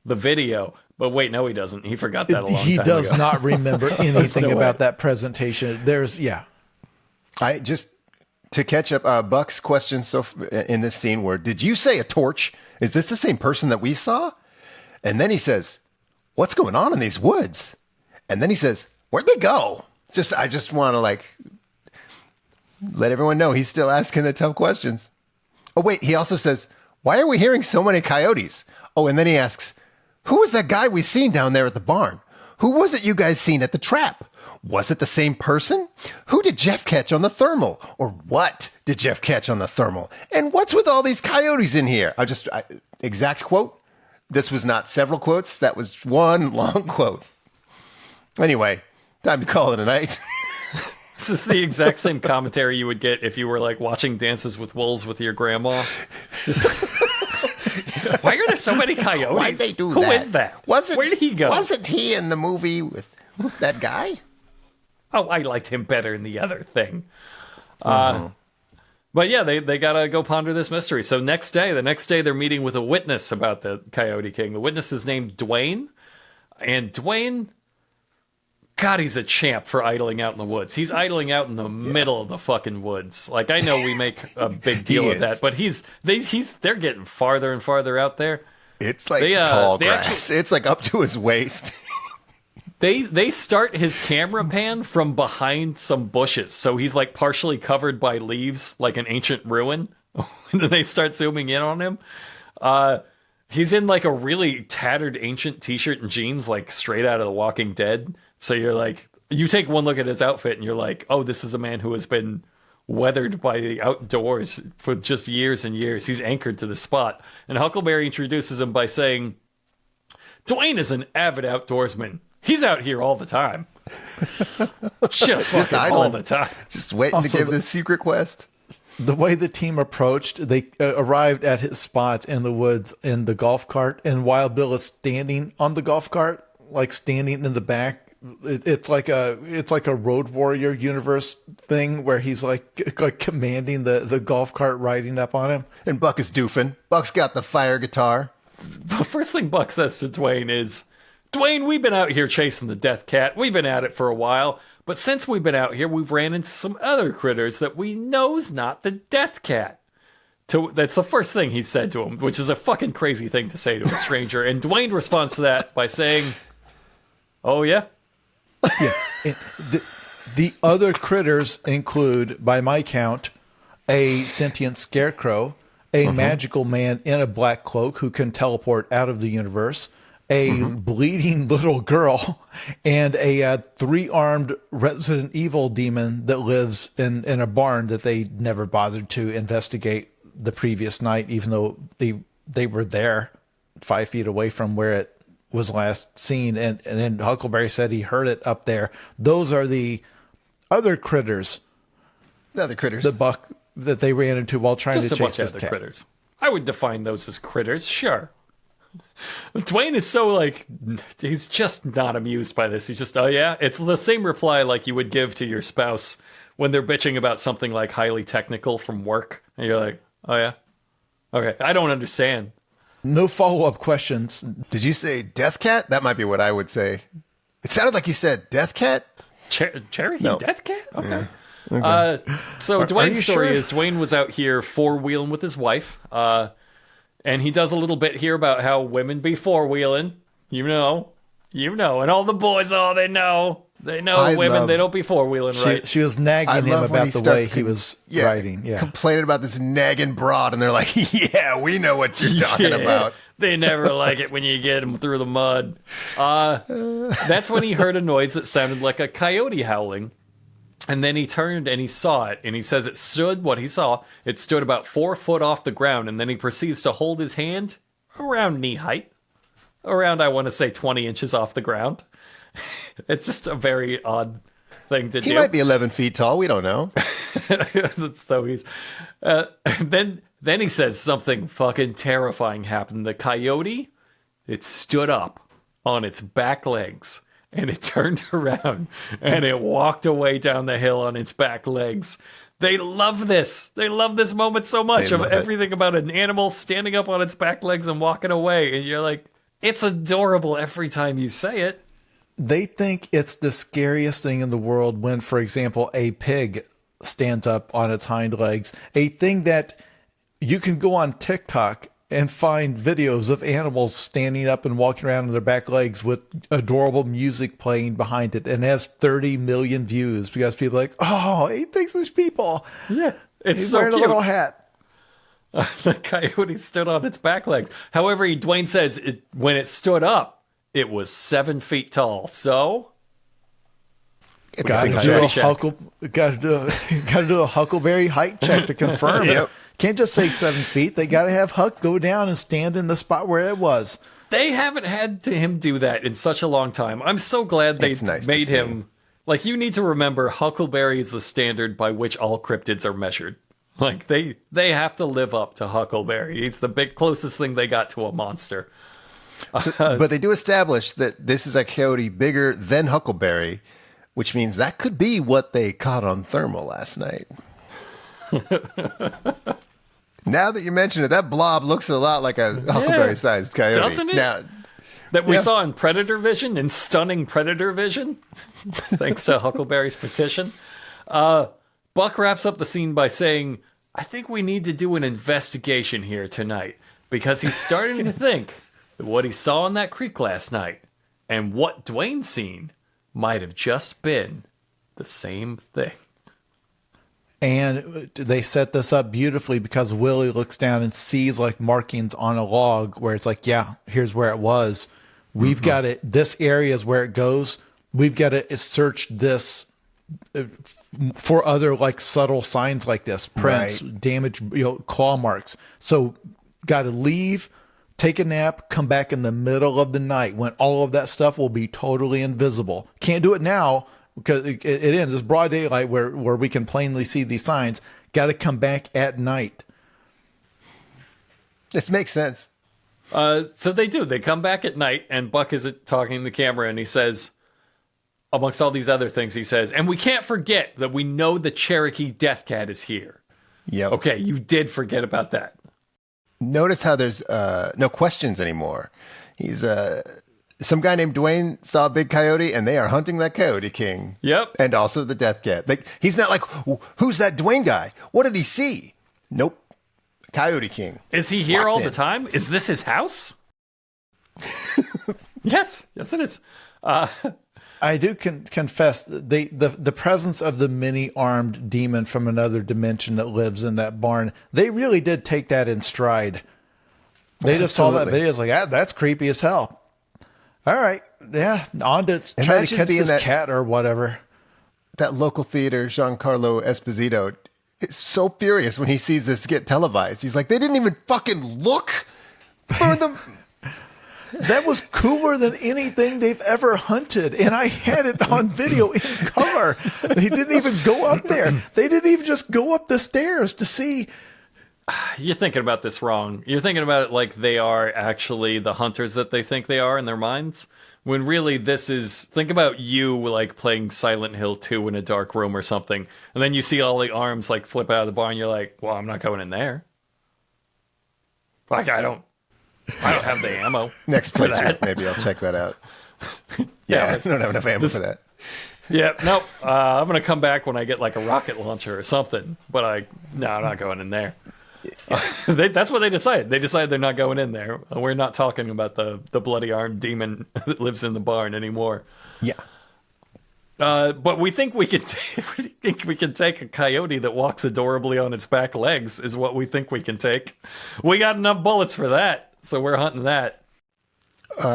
the video, but wait, no, he doesn't. He forgot that a long time ago. He does not remember anything about that presentation. I just, to catch up, Buck's question in this scene were, did you say a torch? Is this the same person that we saw? And then he says, what's going on in these woods? And then he says, where'd they go? I just want to let everyone know he's still asking the tough questions. Oh, wait, he also says, why are we hearing so many coyotes? Oh, and then he asks, who was that guy we seen down there at the barn? Who was it you guys seen at the trap? Was it the same person? Who did Jeff catch on the thermal? Or what did Jeff catch on the thermal? And what's with all these coyotes in here? Exact quote. This was not several quotes. That was one long quote. Anyway, time to call it a night. This is the exact same commentary you would get if you were like watching Dances with Wolves with your grandma. Why are there so many coyotes? Why'd they do Who that? is that? Where did he go? Wasn't he in the movie with that guy? Oh, I liked him better in the other thing. But yeah, they gotta go ponder this mystery. So the next day they're meeting with a witness about the Coyote King. The witness is named Dwayne. And Dwayne, God, he's a champ for idling out in the woods. He's idling out in the middle of the fucking woods. Like, I know we make a big deal of that, but they're getting farther and farther out there. It's like tall grass. It's like up to his waist. They start his camera pan from behind some bushes, so he's like partially covered by leaves, like an ancient ruin. And then they start zooming in on him. He's in like a really tattered ancient t-shirt and jeans, like straight out of The Walking Dead. So you're like, you take one look at his outfit and you're like, oh, this is a man who has been weathered by the outdoors for just years and years. He's anchored to the spot. And Huckleberry introduces him by saying, Dwayne is an avid outdoorsman. He's out here all the time. Just fucking all the time. Just waiting to give the secret quest. The way the team approached, they arrived at his spot in the woods in the golf cart, and Wild Bill is standing on the golf cart, like standing in the back. It's like a Road Warrior universe thing where he's like commanding the golf cart riding up on him. And Buck is doofing. Buck's got the fire guitar. The first thing Buck says to Dwayne is, Dwayne, we've been out here chasing the death cat. We've been at it for a while. But since we've been out here, we've ran into some other critters that we know's not the death cat. That's the first thing he said to him, which is a fucking crazy thing to say to a stranger. And Dwayne responds to that by saying, oh, yeah? Yeah. The other critters include, by my count, a sentient scarecrow, a magical man in a black cloak who can teleport out of the universe, a bleeding little girl, and a 3-armed Resident Evil demon that lives in a barn that they never bothered to investigate the previous night, even though they were there 5 feet away from where it was last seen. And then Huckleberry said he heard it up there. Those are the other critters. The other critters. The Buck that they ran into while trying to chase this cat. Critters. I would define those as critters, sure. Dwayne is so like, he's just not amused by this. He's just, oh yeah? It's the same reply like you would give to your spouse when they're bitching about something like highly technical from work. And you're like, oh yeah? Okay, I don't understand. No follow-up questions. Did you say death cat? That might be what I would say. It sounded like you said death cat. Cherry? No. Death cat? Okay. Yeah. Okay. So Dwayne's story sure? is Dwayne was out here four-wheeling with his wife. And he does a little bit here about how women be four-wheeling. You know. And all the boys, they know. They know women, they don't be four-wheeling, right? She was nagging him about the way he was riding. Yeah. Complaining about this nagging broad, and they're like, yeah, we know what you're talking about. They never like it when you get them through the mud. That's when he heard a noise that sounded like a coyote howling. And then he turned and he saw it, and he says it stood about 4 foot off the ground, and then he proceeds to hold his hand around knee height, around, I want to say, 20 inches off the ground. It's just a very odd thing to do. He might be 11 feet tall, we don't know. So he's, then he says something fucking terrifying happened. The coyote, it stood up on its back legs. And it turned around and it walked away down the hill on its back legs. They love this. They love this moment so much of everything about an animal standing up on its back legs and walking away. And you're like, it's adorable every time you say it. They think it's the scariest thing in the world when, for example, a pig stands up on its hind legs. A thing that you can go on TikTok and find videos of animals standing up and walking around on their back legs with adorable music playing behind it, and it has 30 million views because people are like, oh, he thinks these people. Yeah, he's so wearing cute. A little hat. The coyote stood on its back legs. However, Dwayne says when it stood up, it was 7 feet tall. So, got to do a Huckleberry height check to confirm it. Can't just say 7 feet. They got to have Huck go down and stand in the spot where it was. They haven't had him do that in such a long time. I'm so glad they made him. Like, you need to remember, Huckleberry is the standard by which all cryptids are measured. Like, they have to live up to Huckleberry. He's the closest thing they got to a monster. But they do establish that this is a coyote bigger than Huckleberry, which means that could be what they caught on thermal last night. Now that you mention it, that blob looks a lot like a huckleberry-sized coyote. Doesn't it? Now, That we saw in Predator Vision, in stunning Predator Vision, thanks to Huckleberry's petition. Buck wraps up the scene by saying, I think we need to do an investigation here tonight, because he's starting to think that what he saw in that creek last night and what Dwayne's seen might have just been the same thing. And they set this up beautifully because Willie looks down and sees like markings on a log where it's like, yeah, here's where it was. We've got it. This area is where it goes. We've got to search this for other like subtle signs like this, prints, damage, claw marks. So got to leave, take a nap, come back in the middle of the night when all of that stuff will be totally invisible. Can't do it now because it ends. It's broad daylight where we can plainly see these signs. Got to come back at night. this makes sense. So they do. They come back at night, and Buck is talking to the camera, and he says, amongst all these other things, he says, and we can't forget that we know the Cherokee Death Cat is here. Yep. Okay, you did forget about that. Notice how there's no questions anymore. He's some guy named Dwayne saw a big coyote, and they are hunting that Coyote King. Yep. And also the Death Cat. Like, he's not like, who's that Dwayne guy? What did he see? Nope. Coyote King. Is he here Locked all in. the time? Is this his house? Yes, it is. I do confess the presence of the many-armed demon from another dimension that lives in that barn, they really did take that in stride. They just saw that video, it's like, that's creepy as hell. All right, yeah, on to try to catch this cat or whatever. That local theater, Giancarlo Esposito, is so furious when he sees this get televised. He's like, they didn't even fucking look for the... That was cooler than anything they've ever hunted. And I had it on video in color. They didn't even go up there. They didn't even just go up the stairs to see. You're thinking about this wrong. You're thinking about it like they are actually the hunters that they think they are in their minds. When really this is, think about you like playing Silent Hill 2 in a dark room or something. And then you see all the arms like flip out of the barn. You're like, well, I'm not going in there. Like, I don't have the ammo. Next playthrough, maybe I'll check that out. Yeah, I don't have enough ammo for that. Yeah, nope. I'm going to come back when I get like a rocket launcher or something. But I'm not going in there. That's what they decided. They decided they're not going in there. We're not talking about the bloody armed demon that lives in the barn anymore. Yeah. But we think we can take a coyote that walks adorably on its back legs is what we think we can take. We got enough bullets for that, so we're hunting that.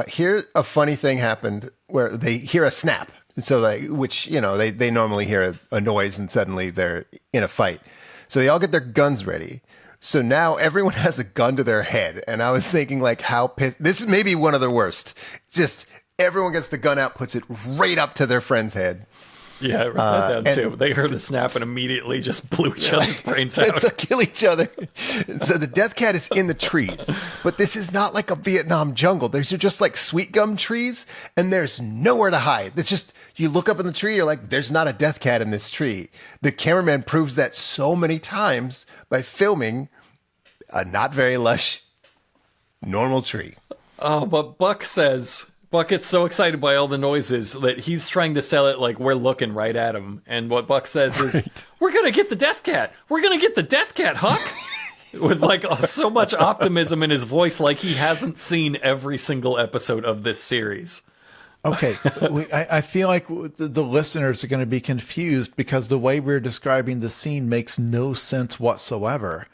Here, a funny thing happened where they hear a snap. So, which, they normally hear a noise and suddenly they're in a fight. So they all get their guns ready. So now everyone has a gun to their head. And I was thinking, like, how pissed. This is maybe one of the worst. Just everyone gets the gun out, puts it right up to their friend's head. Yeah, I wrote that down too. They heard the snap and immediately just blew each other's brains out. Let's kill each other. So the Death Cat is in the trees. But this is not like a Vietnam jungle. These are just like sweet gum trees, and there's nowhere to hide. It's just, you look up in the tree, you're like, there's not a Death Cat in this tree. The cameraman proves that so many times by filming a not very lush, normal tree. Oh, but Buck gets so excited by all the noises that he's trying to sell it like we're looking right at him. And what Buck says is, we're going to get the Death Cat. We're going to get the Death Cat, Huck. With like so much optimism in his voice, like he hasn't seen every single episode of this series. Okay, I feel like the listeners are going to be confused because the way we're describing the scene makes no sense whatsoever.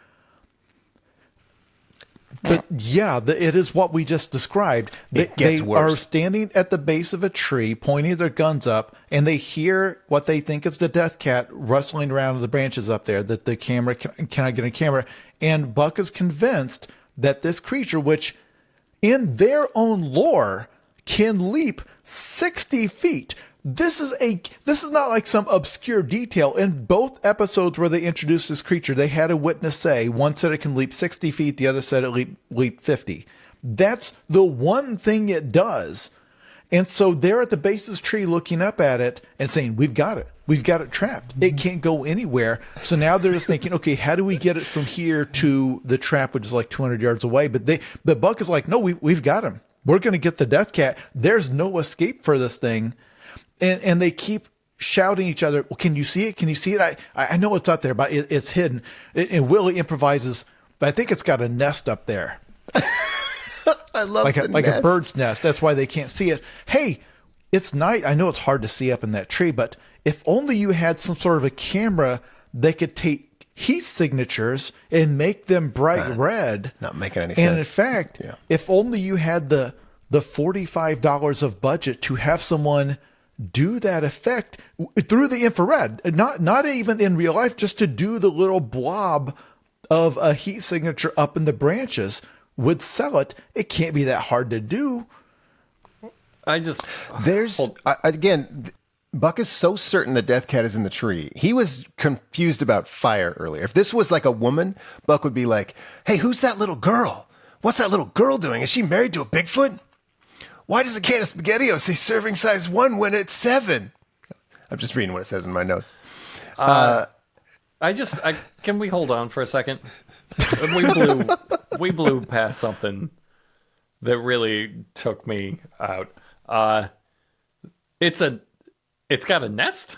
But yeah, it is what we just described. They are standing at the base of a tree, pointing their guns up, and they hear what they think is the Death Cat rustling around the branches up there that the camera cannot get a camera. And Buck is convinced that this creature, which in their own lore can leap 60 feet. This is not like some obscure detail. In both episodes where they introduced this creature, they had a witness say, one said it can leap 60 feet, the other said it leap 50. That's the one thing it does. And so they're at the base of this tree looking up at it and saying, we've got it. We've got it trapped. It can't go anywhere. So now they're just thinking, okay, how do we get it from here to the trap, which is like 200 yards away? But Buck is like, no, we've got him. We're going to get the death cat. There's no escape for this thing. And they keep shouting each other, well, can you see it? Can you see it? I know it's out there, but it's hidden. And Willie improvises, but I think it's got a nest up there. I love like the a bird's nest. That's why they can't see it. Hey, it's night. I know it's hard to see up in that tree, but if only you had some sort of a camera that could take heat signatures and make them bright red. Not making any sense. And in fact, if only you had the $45 of budget to have someone do that effect through the infrared, not even in real life, just to do the little blob of a heat signature up in the branches, would sell it. It can't be that hard to do. Again, Buck is so certain the death cat is in the tree. He was confused about fire earlier. If this was like a woman, Buck would be like, hey, who's that little girl? What's that little girl doing? Is she married to a Bigfoot? Why does the can of SpaghettiOs say serving size 1 when it's 7? I'm just reading what it says in my notes. Can we hold on for a second? We blew past something that really took me out. It's got a nest.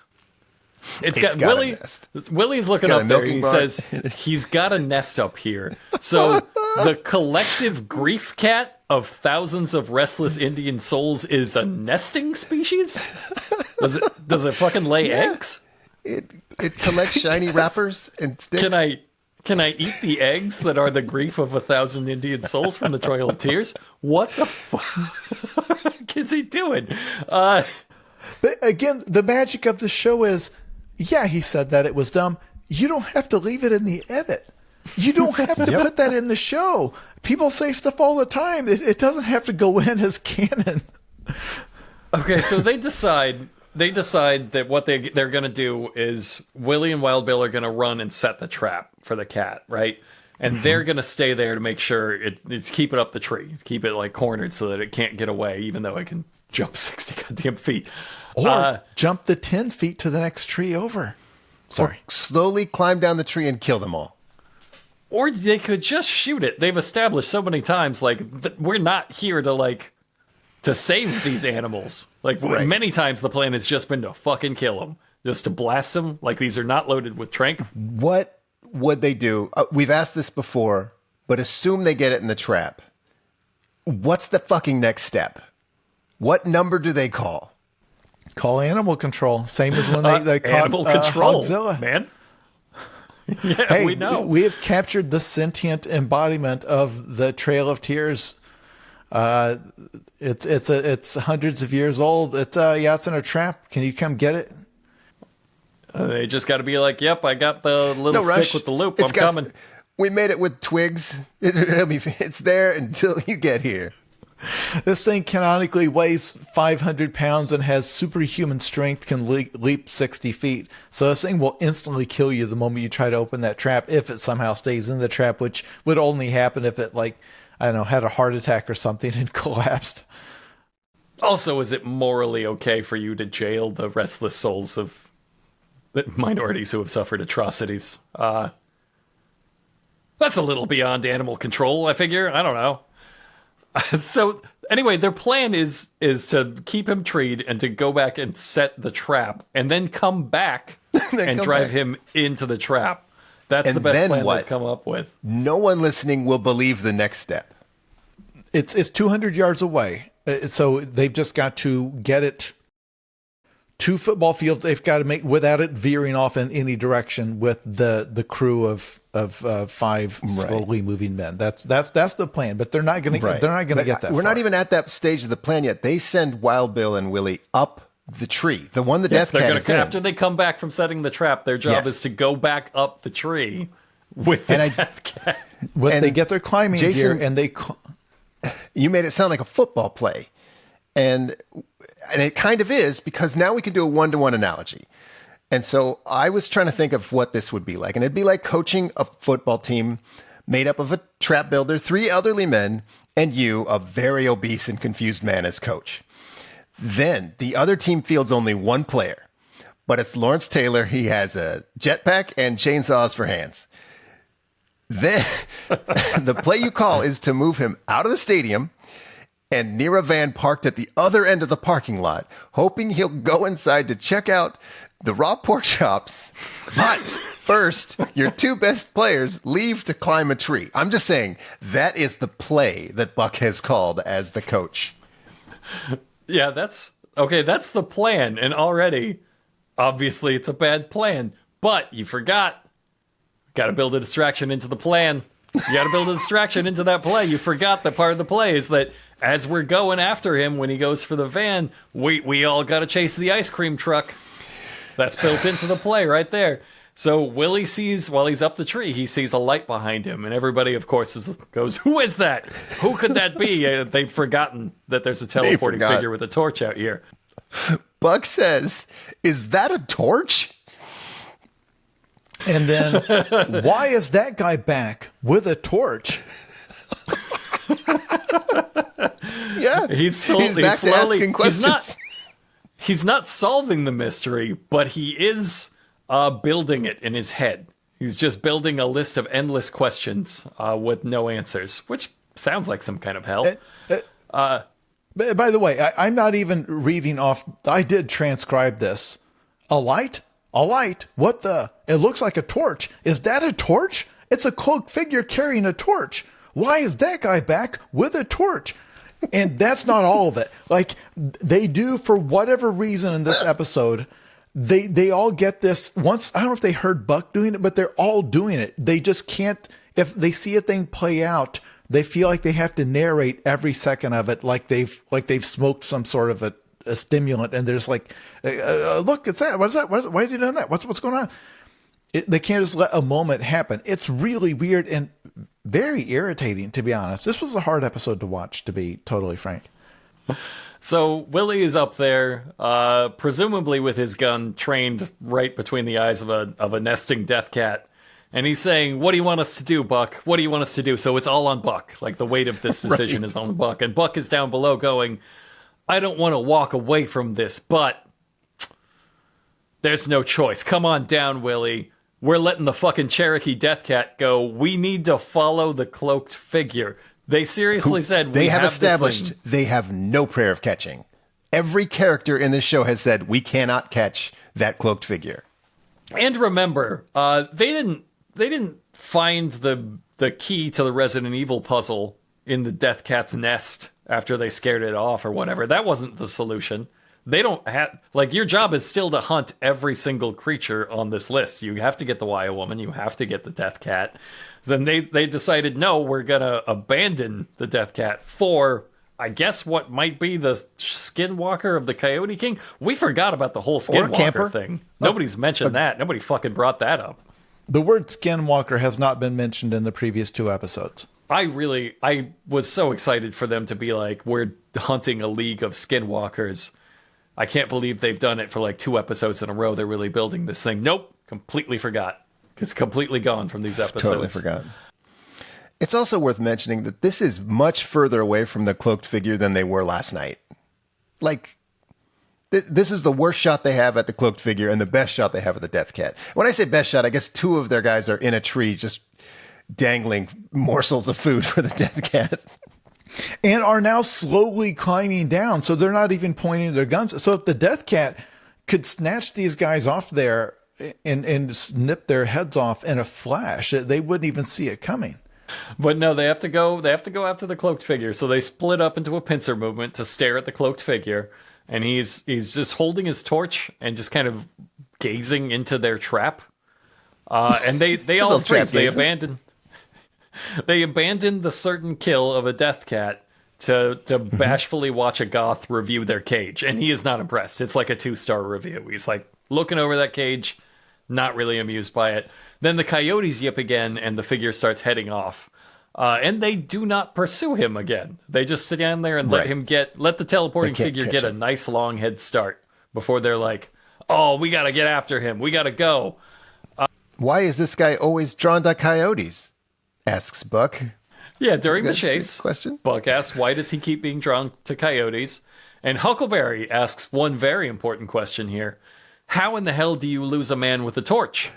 It's got Willie. A nest. Willie's looking up there. He says he's got a nest up here. So the collective grief cat of thousands of restless Indian souls is a nesting species. Does it fucking lay eggs? It collects shiny wrappers and sticks. Can I eat the eggs that are the grief of 1,000 Indian souls from the Trail of Tears? What the fuck is he doing? But again, the magic of the show is, yeah, he said that it was dumb. You don't have to leave it in the edit. You don't have to put that in the show. People say stuff all the time. It doesn't have to go in as canon. Okay, so they decide that what they're going to do is Willie and Wild Bill are going to run and set the trap for the cat, right? And they're going to stay there to make sure it's keep it up the tree, keep it like cornered so that it can't get away, even though it can jump 60 goddamn feet. Or jump the 10 feet to the next tree over. Sorry. Or slowly climb down the tree and kill them all. Or they could just shoot it. They've established so many times, we're not here to save these animals. Many times the plan has just been to fucking kill them. Just to blast them. Like, these are not loaded with trank. What would they do? We've asked this before, but assume they get it in the trap. What's the fucking next step? What number do they call? Call animal control. Same as when they caught animal control, Hogzilla. man. Yeah, hey, we know. We have captured the sentient embodiment of the Trail of Tears. It's hundreds of years old. It's in a trap. Can you come get it? They just got to be like, yep, I got the little stick with the loop. I'm coming. We made it with twigs. It's there until you get here. This thing canonically weighs 500 pounds and has superhuman strength, can leap 60 feet. So this thing will instantly kill you the moment you try to open that trap, if it somehow stays in the trap, which would only happen if it, had a heart attack or something and collapsed. Also, is it morally okay for you to jail the restless souls of the minorities who have suffered atrocities? That's a little beyond animal control, I figure. I don't know. So anyway, their plan is to keep him treed and to go back and set the trap and then come back and drive him into the trap. That's the best plan they've come up with. No one listening will believe the next step. It's 200 yards away. So they've just got to get it to football field. They've got to make without it veering off in any direction with the crew of 5 slowly moving men. That's the plan. But they're not going to get that. We're not even at that stage of the plan yet. They send Wild Bill and Willie up the tree, the one the death cat is in. After they come back from setting the trap, their job is to go back up the tree with the death cat. They get their climbing gear and they. You made it sound like a football play, and it kind of is, because now we can do a one-to-one analogy. And so I was trying to think of what this would be like, and it'd be like coaching a football team made up of a trap builder, 3 elderly men, and you, a very obese and confused man, as coach. Then the other team fields only one player, but it's Lawrence Taylor. He has a jetpack and chainsaws for hands. Then the play you call is to move him out of the stadium and near a van parked at the other end of the parking lot, hoping he'll go inside to check out the raw pork chops. But first, your two best players leave to climb a tree. I'm just saying that is the play that Buck has called as the coach. Yeah, that's the plan. And already, obviously, it's a bad plan. But you forgot. Got to build a distraction into the plan. You got to build a distraction into that play. You forgot that part of the play is that as we're going after him when he goes for the van, we all got to chase the ice cream truck. That's built into the play right there. So Willie sees, while he's up the tree, he sees a light behind him. And everybody, of course, goes, who is that? Who could that be? They've forgotten that there's a teleporting figure with a torch out here. Buck says, is that a torch? And then, why is that guy back with a torch? Yeah, he's back to asking questions. He's not solving the mystery, but he is building it in his head. He's just building a list of endless questions with no answers, which sounds like some kind of hell. By the way, I'm not even reading off. I did transcribe this. A light? A light? What the? It looks like a torch. Is that a torch? It's a cloaked figure carrying a torch. Why is that guy back with a torch? And that's not all of it. Like, they do, for whatever reason in this episode, they all get this once. I don't know if they heard Buck doing it, but they're all doing it. They just can't, if they see a thing play out, they feel like they have to narrate every second of it, like they've smoked some sort of a stimulant, and they're just like, look, it's that. What is that? Why is he doing that? What's going on? They can't just let a moment happen. It's really weird and very irritating, to be honest. This was a hard episode to watch, to be totally frank. So Willie is up there, presumably with his gun trained right between the eyes of a nesting death cat. And he's saying, what do you want us to do, Buck? What do you want us to do? So it's all on Buck. Like, the weight of this decision Right. is on Buck. And Buck is down below going, I don't want to walk away from this, but there's no choice. Come on down, Willie. We're letting the fucking Cherokee Death Cat go. We need to follow the cloaked figure. They seriously said they we have this established thing. they have no prayer of catching. Every character in this show has said we cannot catch that cloaked figure. And remember, they didn't find the key to the Resident Evil puzzle in the Death Cat's nest after they scared it off or whatever. That wasn't the solution. They don't have, like, your job is still to hunt every single creature on this list. You have to get the Wire Woman. You have to get the Death Cat. Then they decided, no, we're going to abandon the Death Cat for, I guess, what might be the Skinwalker of the Coyote King. We forgot about the whole Skinwalker thing. Nobody's mentioned that. Nobody fucking brought that up. The word Skinwalker has not been mentioned in the previous two episodes. I was so excited for them to be like, we're hunting a league of Skinwalkers. I can't believe they've done it for like 2 episodes in a row. They're really building this thing. Nope. Completely forgot. It's completely gone from these episodes. Totally forgot. It's also worth mentioning that this is much further away from the cloaked figure than they were last night. Like, this is the worst shot they have at the cloaked figure and the best shot they have at the Death Cat. When I say best shot, I guess 2 of their guys are in a tree just dangling morsels of food for the Death Cat. And are now slowly climbing down, so they're not even pointing their guns. So if the Death Cat could snatch these guys off there and snip their heads off in a flash, they wouldn't even see it coming. But no, they have to go after the cloaked figure. So they split up into a pincer movement to stare at the cloaked figure, and he's just holding his torch and just kind of gazing into their trap. And they all freeze. They abandoned the certain kill of a Death Cat to bashfully watch a goth review their cage, and he is not impressed. It's like a 2-star review. He's like looking over that cage, not really amused by it. Then the coyotes yip again, and the figure starts heading off. And they do not pursue him again. They just sit down there and let the teleporting figure get a nice long head start before they're like, oh, we got to get after him. We got to go. Why is this guy always drawn to coyotes? Asks Buck. Yeah, during the chase, question. Buck asks, why does he keep being drawn to coyotes? And Huckleberry asks one very important question here. How in the hell do you lose a man with a torch?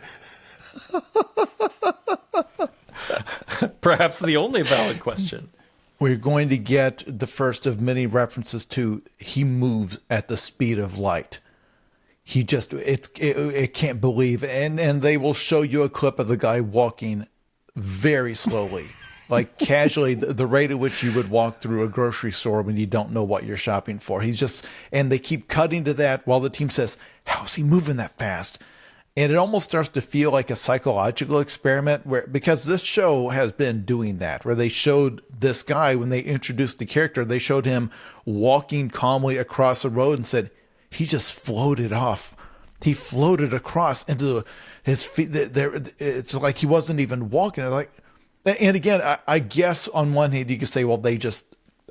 Perhaps the only valid question. We're going to get the first of many references to he moves at the speed of light. He just, it can't believe. And they will show you a clip of the guy walking very slowly, like casually, the rate at which you would walk through a grocery store when you don't know what you're shopping for. He's just, and they keep cutting to that while the team says, how's he moving that fast? And it almost starts to feel like a psychological experiment because this show has been doing that, where they showed this guy, when they introduced the character, they showed him walking calmly across the road and said, he just floated off. He floated across into his feet. It's like he wasn't even walking. And again, I guess on one hand you could say, well, they just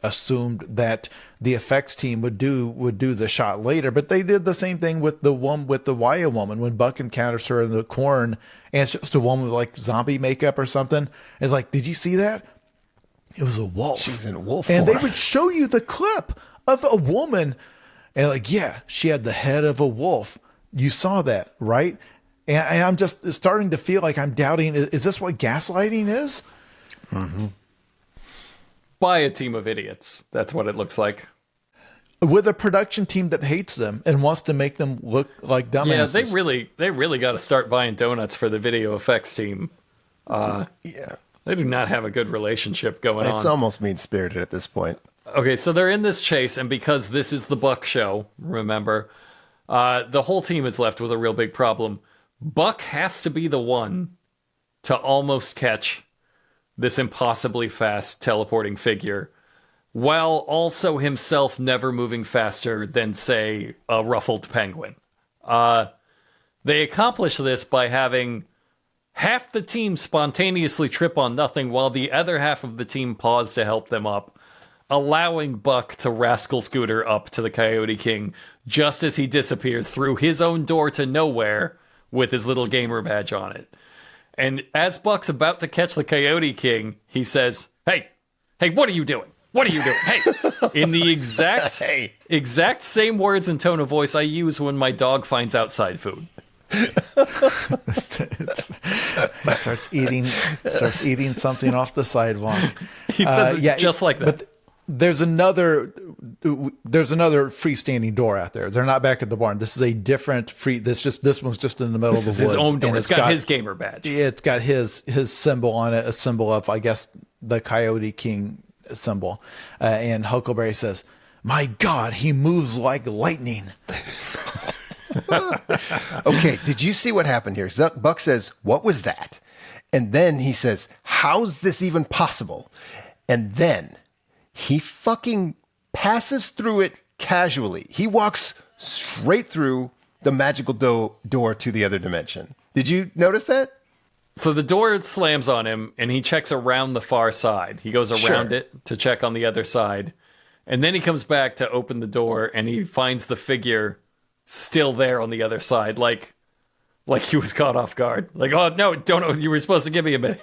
assumed that the effects team would do the shot later, but they did the same thing with the one with the Waya woman when Buck encounters her in the corn, and it's just a woman with like zombie makeup or something. It's like, did you see that? It was a wolf. She was in a wolf and form. they would show you the clip of a woman, and like, yeah, she had the head of a wolf. You saw that, right? And I'm just starting to feel like I'm doubting, is this what gaslighting is? Mm-hmm. By a team of idiots. That's what it looks like. With a production team that hates them and wants to make them look like dumbasses. Yeah, they really got to start buying donuts for the video effects team. Yeah. They do not have a good relationship going on. It's almost mean-spirited at this point. Okay, so they're in this chase, and because this is the Buck show, remember, the whole team is left with a real big problem. Buck has to be the one to almost catch this impossibly fast teleporting figure, while also himself never moving faster than, say, a ruffled penguin. They accomplish this by having half the team spontaneously trip on nothing while the other half of the team pause to help them up, allowing Buck to rascal scooter up to the Coyote King just as he disappears through his own door to nowhere with his little gamer badge on it. And as Buck's about to catch the Coyote King, he says, hey, what are you doing? What are you doing? Hey, in the exact same words and tone of voice I use when my dog finds outside food. It starts eating something off the sidewalk. He says it just like that. But there's another freestanding door out there. They're not back at the barn. This is a different this one's just in the middle of the woods. This is his own door. And it's got his gamer badge. It's got his symbol on it, a symbol of, I guess, the Coyote King symbol. And Huckleberry says, "My God, he moves like lightning." Okay, did you see what happened here? Buck says, "What was that?" And then he says, "How's this even possible?" And then he fucking passes through it casually. He walks straight through the magical door to the other dimension. Did you notice that? So the door slams on him, and he checks around the far side. He goes around it to check on the other side. And then he comes back to open the door, and he finds the figure still there on the other side, like he was caught off guard. Like, oh, no, don't. You were supposed to give me a minute.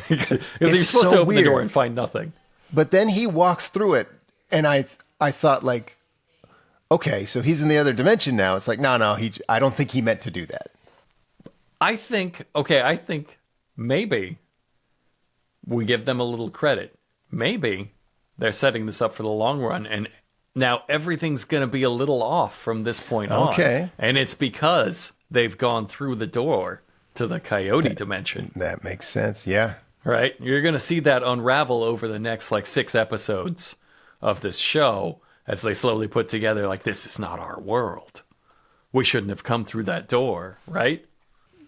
Because you're supposed to open the door and find nothing. But then he walks through it, and I thought, like, okay, so he's in the other dimension now. It's like, no, I don't think he meant to do that. I think maybe we give them a little credit. Maybe they're setting this up for the long run, and now everything's going to be a little off from this point on. Okay. And it's because they've gone through the door to the Coyote dimension. That makes sense, yeah. Right? You're going to see that unravel over the next, 6 episodes of this show as they slowly put together, this is not our world. We shouldn't have come through that door, right?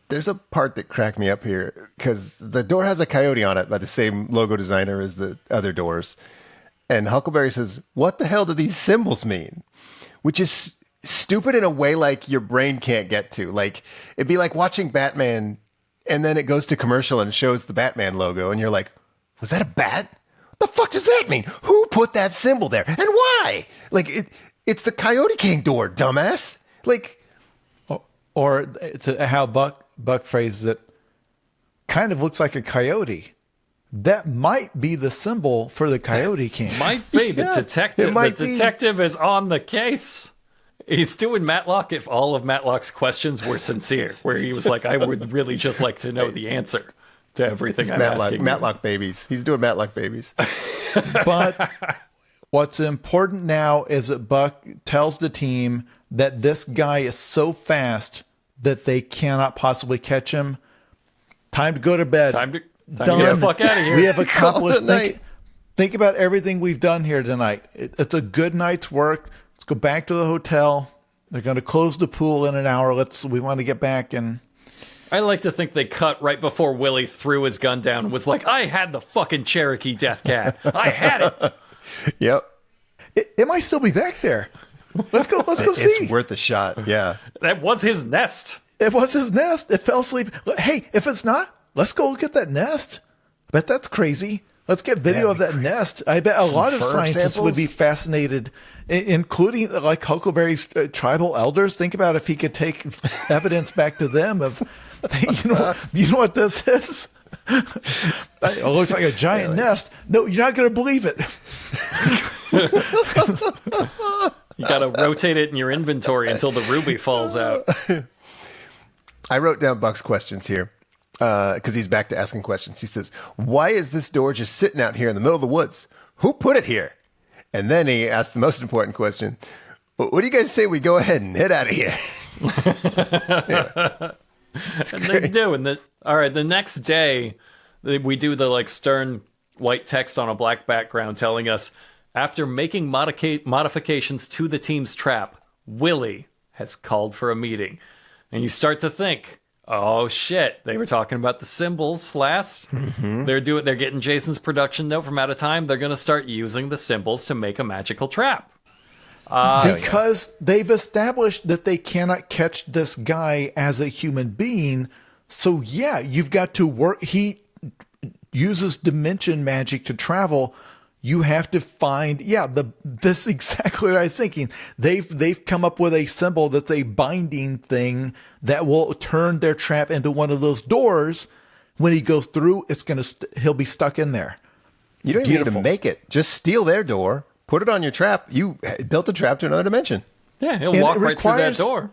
There's a part that cracked me up here, because the door has a coyote on it by the same logo designer as the other doors. And Huckleberry says, "What the hell do these symbols mean?" Which is stupid in a way your brain can't get to. It'd be like watching Batman, and then it goes to commercial and shows the Batman logo, and you're like, was that a bat? What the fuck does that mean? Who put that symbol there? And why? It's the Coyote King door, dumbass. Or to how Buck phrases it, kind of looks like a coyote. that might be the symbol for the Coyote King. Might be. The detective. The detective is on the case. He's doing Matlock if all of Matlock's questions were sincere, where he was like, I would really just like to know the answer to everything I'm asking. Matlock babies. He's doing Matlock babies. But what's important now is that Buck tells the team that this guy is so fast that they cannot possibly catch him. Time to go to bed. Time to get the fuck out of here. We have accomplished. Think about everything we've done here tonight. It's a good night's work. Let's go back to the hotel. They're going to close the pool in an hour. We want to get back and. I like to think they cut right before Willie threw his gun down and was like, I had the fucking Cherokee Death Cat. I had it. Yep. It might still be back there. Let's go see. It's worth a shot. Yeah. That was his nest. It was his nest. It fell asleep. Hey, if it's not, let's go look at that nest. I bet that's crazy. Let's get video of that nest. I bet a lot of scientists would be fascinated, including like Huckleberry's tribal elders. Think about if he could take evidence back to them of, hey, you know what this is? It looks like a giant nest. No, you're not going to believe it. You got to rotate it in your inventory until the ruby falls out. I wrote down Buck's questions here because he's back to asking questions. He says, why is this door just sitting out here in the middle of the woods? Who put it here? And then he asked the most important question. What do you guys say we go ahead and head out of here? And they do. And all right, the next day, we do the like stern white text on a black background telling us, after making modifications to the team's trap, Willie has called for a meeting. And you start to think, oh shit, they were talking about the symbols last. Mm-hmm. They're getting Jason's production note from out of time. They're going to start using the symbols to make a magical trap. Because they've established that they cannot catch this guy as a human being. So yeah, you've got to work. He uses dimension magic to travel. You have to find, this exactly what I was thinking. They've come up with a symbol that's a binding thing that will turn their trap into one of those doors. When he goes through, he'll be stuck in there. You don't even need to make it. Just steal their door, put it on your trap. You built a trap to another dimension. Yeah, he'll walk right through that door.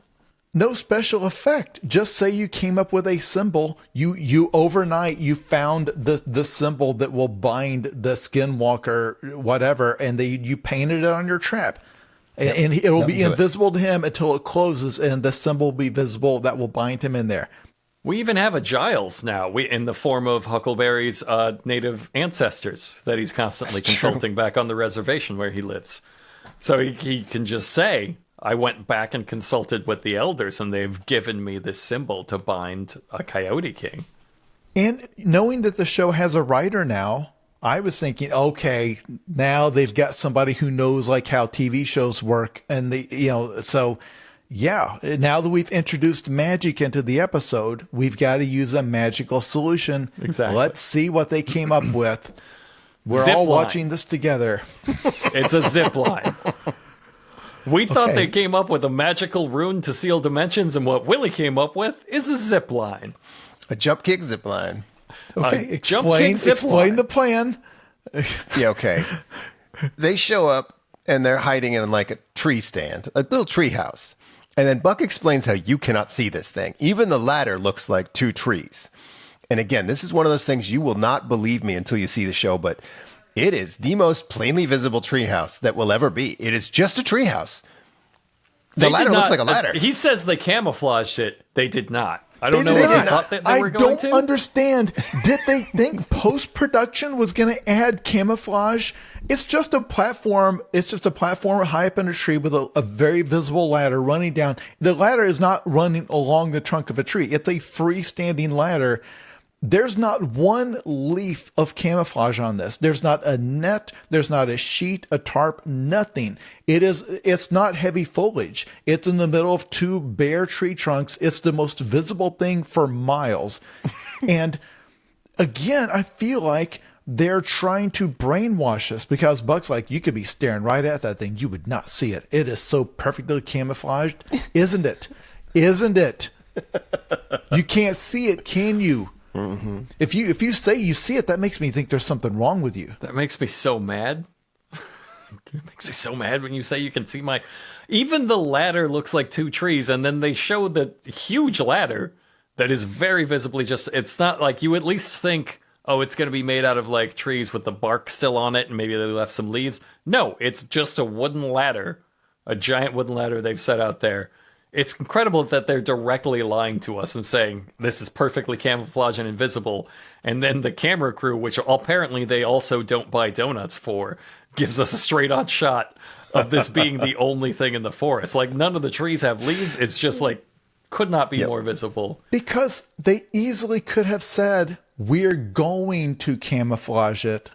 No special effect. Just say you came up with a symbol. You overnight you found the symbol that will bind the skinwalker, whatever, and you painted it on your trap. And it will be invisible to him until it closes, and the symbol will be visible that will bind him in there. We even have a Giles now, in the form of Huckleberry's native ancestors that he's constantly consulting back on the reservation where he lives. So he can just say, I went back and consulted with the elders, and they've given me this symbol to bind a Coyote King. And knowing that the show has a writer now, I was thinking, okay, now they've got somebody who knows like how TV shows work. And now that we've introduced magic into the episode, we've got to use a magical solution. Exactly. Let's see what they came up with. We're Zip all line. watching this together. It's a zip line. We thought they came up with a magical rune to seal dimensions, and what Willie came up with is a zip line. A jump kick zip line. Okay, explain the plan. Yeah, okay. They show up, and they're hiding in like a tree stand, a little tree house. And then Buck explains how you cannot see this thing. Even the ladder looks like two trees. And again, this is one of those things you will not believe me until you see the show, but it is the most plainly visible treehouse that will ever be. It is just a treehouse. The ladder looks like a ladder. He says they camouflaged it. They did not. I don't know what they thought that they were going to. I don't understand. Did they think post-production was going to add camouflage? It's just a platform. It's just a platform high up in a tree with a very visible ladder running down. The ladder is not running along the trunk of a tree. It's a freestanding ladder. There's not one leaf of camouflage on this. There's not a net. There's not a sheet, a tarp, nothing. It's not heavy foliage. It's in the middle of two bare tree trunks. It's the most visible thing for miles. And again, I feel like they're trying to brainwash us because Buck's like, you could be staring right at that thing. You would not see it. It is so perfectly camouflaged. Isn't it? Isn't it? You can't see it, can you? Mm-hmm. If you say you see it, that makes me think there's something wrong with you. That makes me so mad. It makes me so mad when you say you can see my... Even the ladder looks like two trees, and then they show the huge ladder that is very visibly just... It's not like you at least think, oh, it's going to be made out of like trees with the bark still on it, and maybe they left some leaves. No, it's just a wooden ladder, a giant wooden ladder they've set out there. It's incredible that they're directly lying to us and saying this is perfectly camouflaged and invisible. And then the camera crew, which apparently they also don't buy donuts for, gives us a straight-on shot of this being the only thing in the forest. Like, none of the trees have leaves. It's just like, could not be more visible. Because they easily could have said, we're going to camouflage it.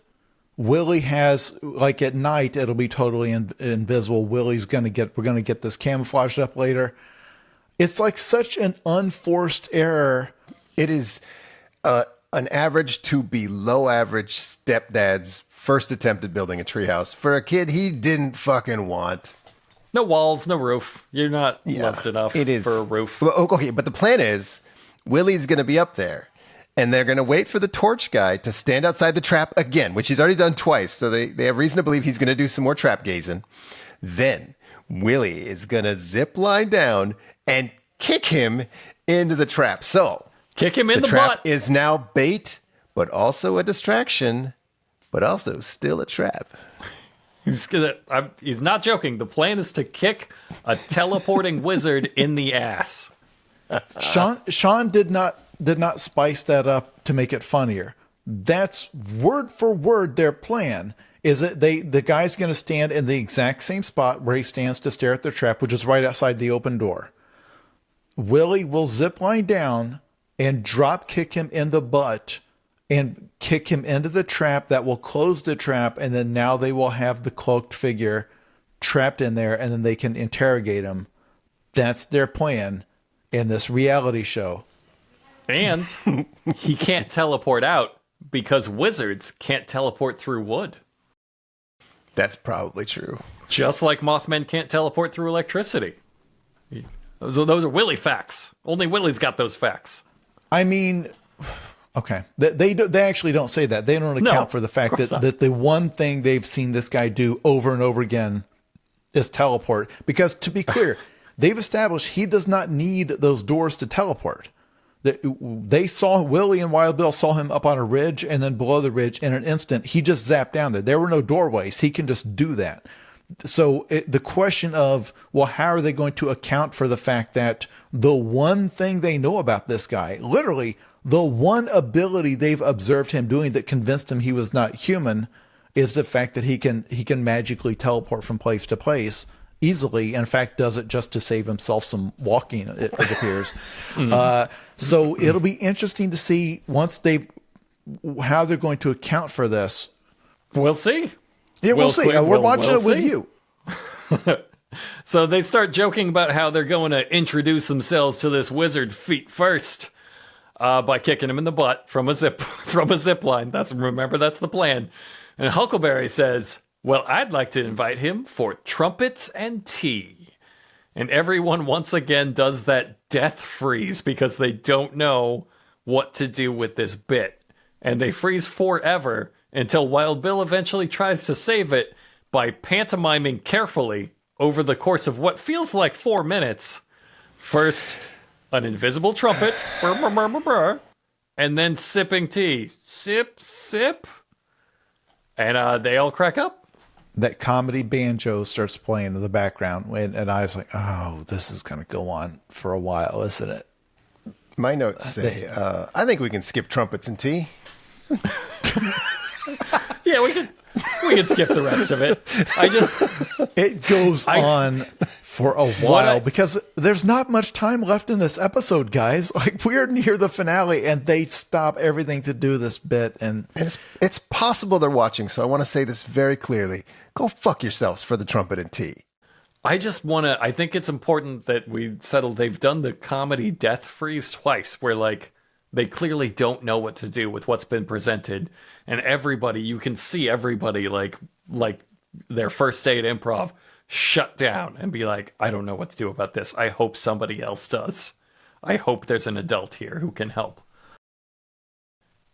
Willie has, like at night, it'll be totally invisible. We're going to get this camouflaged up later. It's like such an unforced error. It is an average to below average stepdad's first attempt at building a treehouse for a kid he didn't fucking want. No walls, no roof. You're not loved enough for a roof. Well, okay, but the plan is Willie's going to be up there. And they're going to wait for the torch guy to stand outside the trap again, which he's already done twice. So they have reason to believe he's going to do some more trap gazing. Then Willie is going to zip line down and kick him into the trap. So kick him in the trap butt. Is now bait, but also a distraction, but also still a trap. He's not joking. The plan is to kick a teleporting wizard in the ass. Sean did not spice that up to make it funnier. That's word for word their plan. Is that the guy's going to stand in the exact same spot where he stands to stare at the trap, which is right outside the open door. Willie will zip line down and drop kick him in the butt and kick him into the trap that will close the trap, and then now they will have the cloaked figure trapped in there, and then they can interrogate him. That's their plan in this reality show. And he can't teleport out because wizards can't teleport through wood. That's probably true. Just like Mothmen can't teleport through electricity. Those are Willie facts. Only Willie's got those facts. I mean, okay. They actually don't say that. They don't account for the fact that the one thing they've seen this guy do over and over again is teleport. Because to be clear, they've established he does not need those doors to teleport. They saw Willie and Wild Bill saw him up on a ridge, and then below the ridge in an instant, he just zapped down there. There were no doorways. He can just do that. So the question of, well, how are they going to account for the fact that the one thing they know about this guy, literally the one ability they've observed him doing that convinced him he was not human, is the fact that he can magically teleport from place to place easily. In fact, does it just to save himself some walking, it appears. So it'll be interesting to see how they're going to account for this. We'll see. Yeah, we'll see. We're watching it with you. So they start joking about how they're going to introduce themselves to this wizard feet first by kicking him in the butt from a zip line. Remember, that's the plan. And Huckleberry says, well, I'd like to invite him for trumpets and tea. And everyone once again does that death freeze because they don't know what to do with this bit. And they freeze forever until Wild Bill eventually tries to save it by pantomiming carefully over the course of what feels like 4 minutes. First, an invisible trumpet, brr, brr, brr, brr, brr, and then sipping tea. Sip, sip. And they all crack up. That comedy banjo starts playing in the background, and I was like, oh, this is going to go on for a while, isn't it? My notes say, I think we can skip trumpets and tea. Yeah, we could skip the rest of it. It goes on for a while because there's not much time left in this episode, guys. Like, we're near the finale, and they stop everything to do this bit, and it's possible they're watching. So I want to say this very clearly: go fuck yourselves for the trumpet and tea. I think it's important that we settle. They've done the comedy death freeze twice, where like they clearly don't know what to do with what's been presented, and you can see everybody like their first day at improv shut down and be like, I don't know what to do about this. I hope somebody else does. I hope there's an adult here who can help.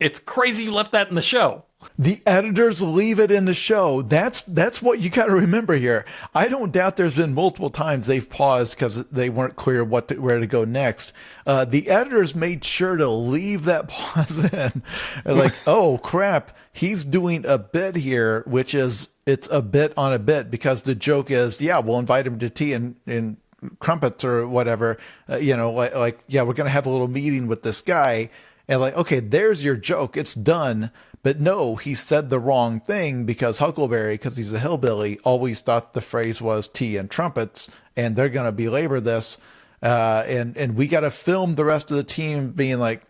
It's crazy you left that in the show. The editors leave it in the show. That's what you got to remember here. I don't doubt there's been multiple times they've paused because they weren't clear where to go next. The editors made sure to leave that pause in. They're like, oh crap, he's doing a bit here, which is it's a bit on a bit, because the joke is, yeah, we'll invite him to tea and crumpets or whatever. Yeah, we're gonna have a little meeting with this guy, and like, okay, there's your joke, it's done. But no, he said the wrong thing, because Huckleberry, because he's a hillbilly, always thought the phrase was tea and trumpets, and they're going to belabor this. And we got to film the rest of the team being like,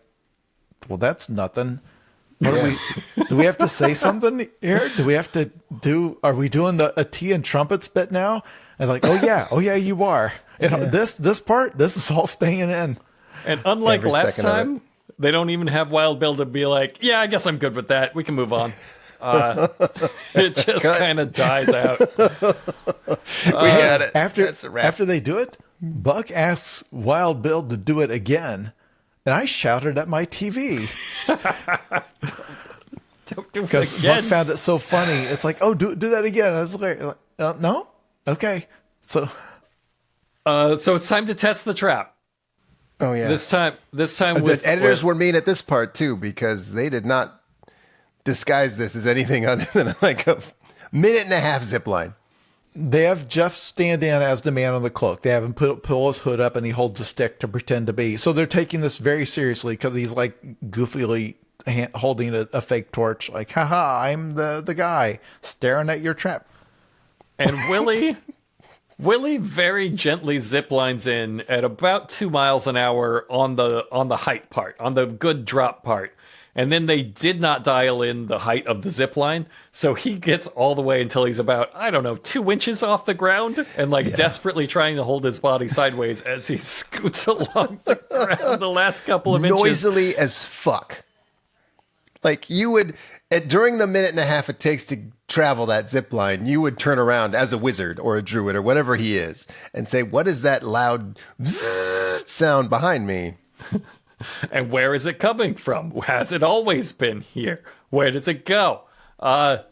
well, that's nothing. What do we have to say something here? Are we doing a tea and trumpets bit now? And like, oh yeah, you are. And this part, this is all staying in. And unlike last time, they don't even have Wild Bill to be like, yeah, I guess I'm good with that. We can move on. It just kind of dies out. We got it. After they do it, Buck asks Wild Bill to do it again. And I shouted at my TV. Because Buck found it so funny. It's like, oh, do that again. I was like, no? Okay. So it's time to test the trap. Oh yeah. This time the editors were mean at this part too, because they did not disguise this as anything other than like a minute and a half zip line. They have Jeff stand in as the man on the cloak. They have him pull his hood up, and he holds a stick to pretend to be. So they're taking this very seriously, because he's like goofily holding a fake torch, like, haha, I'm the guy staring at your trap. And Willie very gently ziplines in at about 2 miles an hour on the height part, on the good drop part. And then they did not dial in the height of the zip line, so he gets all the way until he's about, 2 inches off the ground, and desperately trying to hold his body sideways as he scoots along the ground the last couple of inches. Noisily as fuck. Like, you would, during the minute and a half it takes to travel that zip line, you would turn around as a wizard or a druid or whatever he is and say, what is that loud sound behind me? And where is it coming from? Has it always been here? Where does it go? And